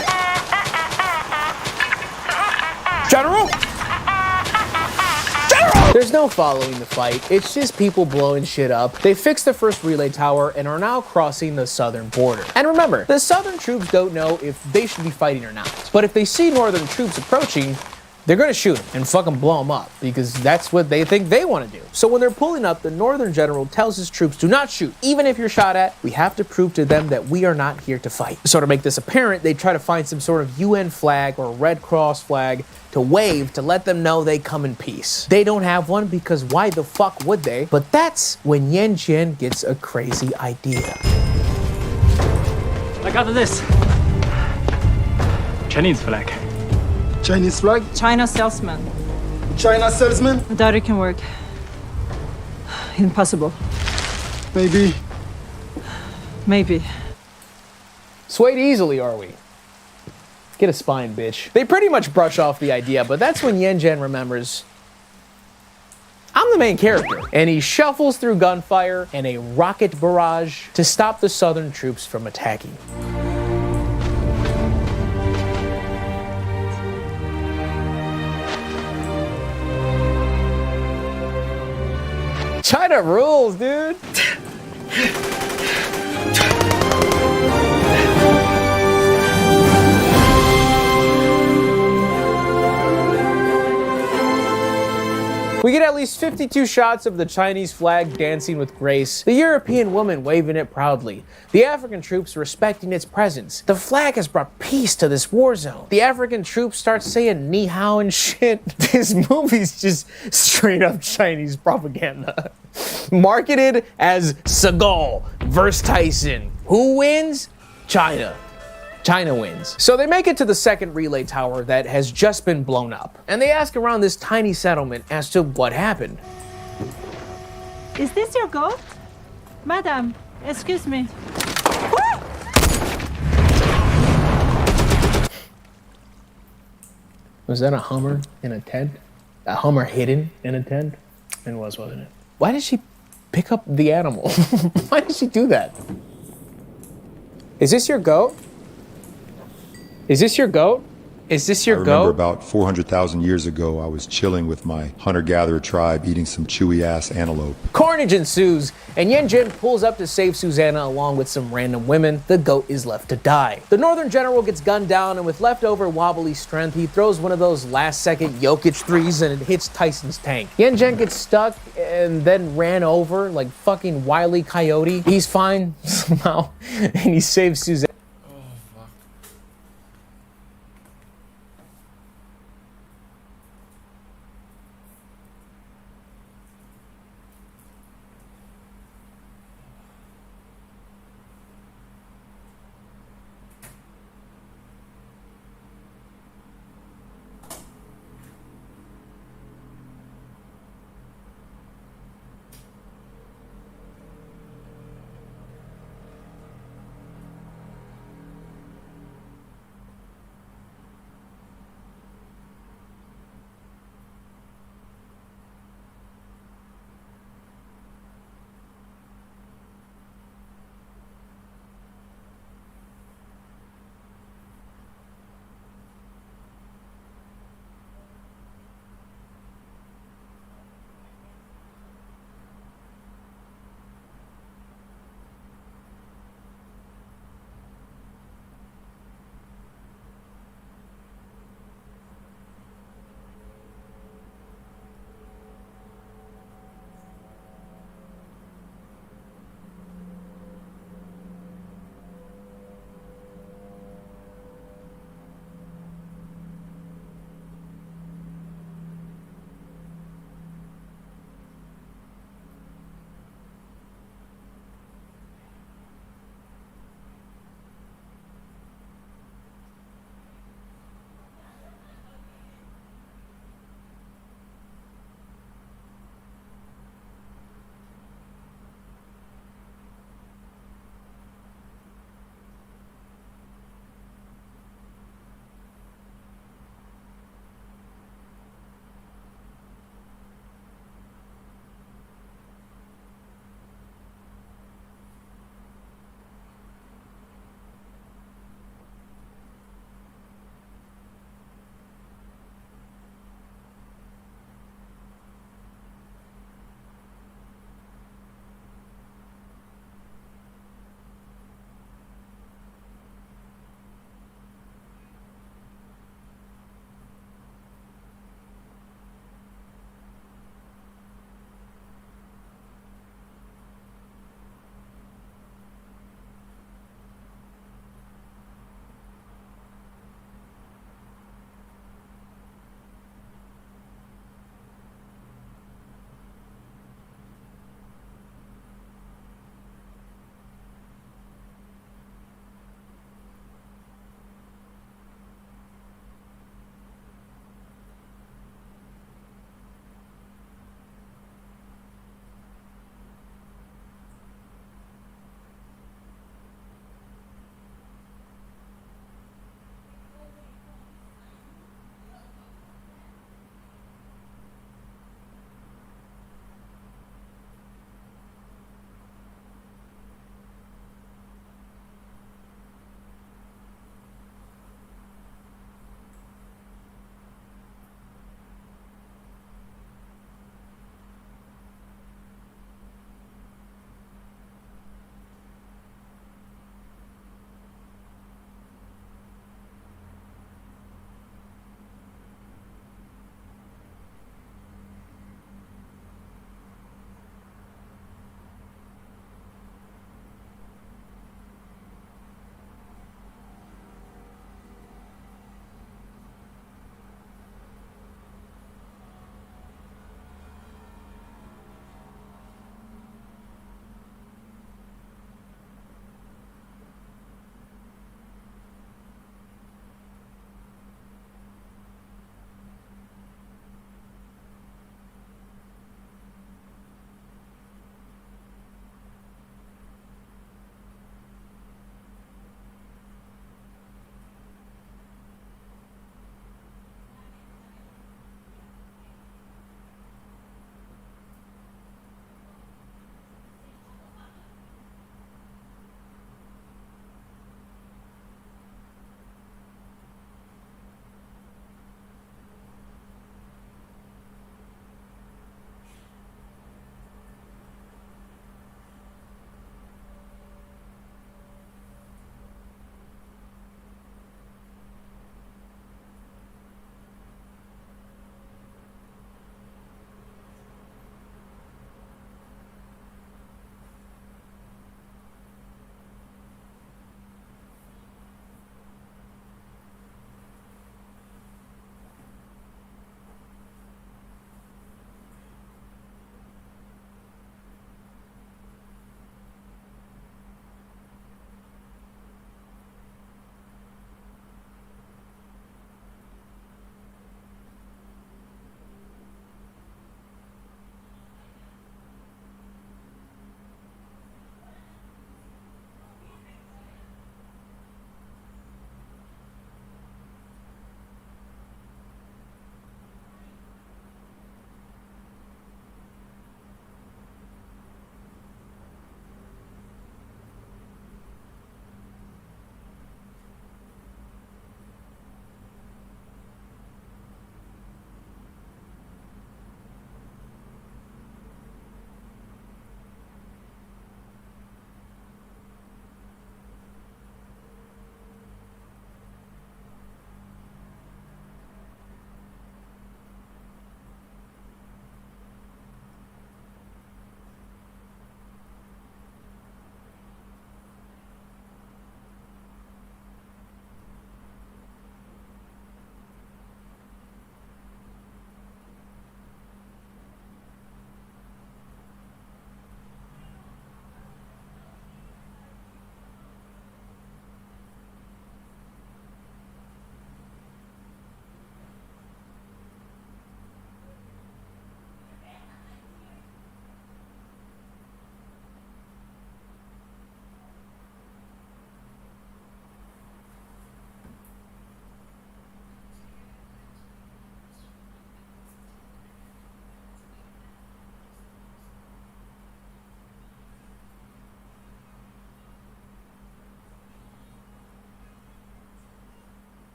General! There's no following the fight, it's just people blowing shit up. They fixed the first relay tower and are now crossing the southern border. And remember, the southern troops don't know if they should be fighting or not. But if they see northern troops approaching, they're gonna shoot them and fucking blow them up because that's what they think they wanna do. So when they're pulling up, the northern general tells his troops, do not shoot. Even if you're shot at, we have to prove to them that we are not here to fight. So to make this apparent, they try to find some sort of UN flag or Red Cross flag to wave to let them know they come in peace. They don't have one because why the fuck would they? But that's when Yan Jian gets a crazy idea. I got this. Chinese flag. Chinese flag? China salesman. China salesman? I doubt it can work. Impossible. Maybe. Maybe. Swayed easily, are we? Get a spine, bitch. They pretty much brush off the idea, but that's when Yan Jian remembers, I'm the main character. And he shuffles through gunfire and a rocket barrage to stop the southern troops from attacking. China rules, dude. We get at least 52 shots of the Chinese flag dancing with grace, the European woman waving it proudly, the African troops respecting its presence. The flag has brought peace to this war zone. The African troops start saying ni hao and shit. This movie's just straight up Chinese propaganda. Marketed as Seagal versus Tyson. Who wins? China. China wins. So they make it to the second relay tower that has just been blown up. And they ask around this tiny settlement as to what happened. Is this your goat? Madam, excuse me. Was that a Hummer in a tent? A Hummer hidden in a tent? It was, wasn't it? Why did she pick up the animal? Why did she do that? Is this your goat? Is this your goat? Is this I your remember goat? about 400,000 years ago, I was chilling with my hunter-gatherer tribe eating some chewy-ass antelope. Carnage ensues, and Yen Jin pulls up to save Susanna along with some random women. The goat is left to die. The northern general gets gunned down, and with leftover wobbly strength, he throws one of those last-second Jokic threes, and it hits Tyson's tank. Yen Jin gets stuck and then ran over like fucking Wile E. Coyote. He's fine somehow, and he saves Susanna.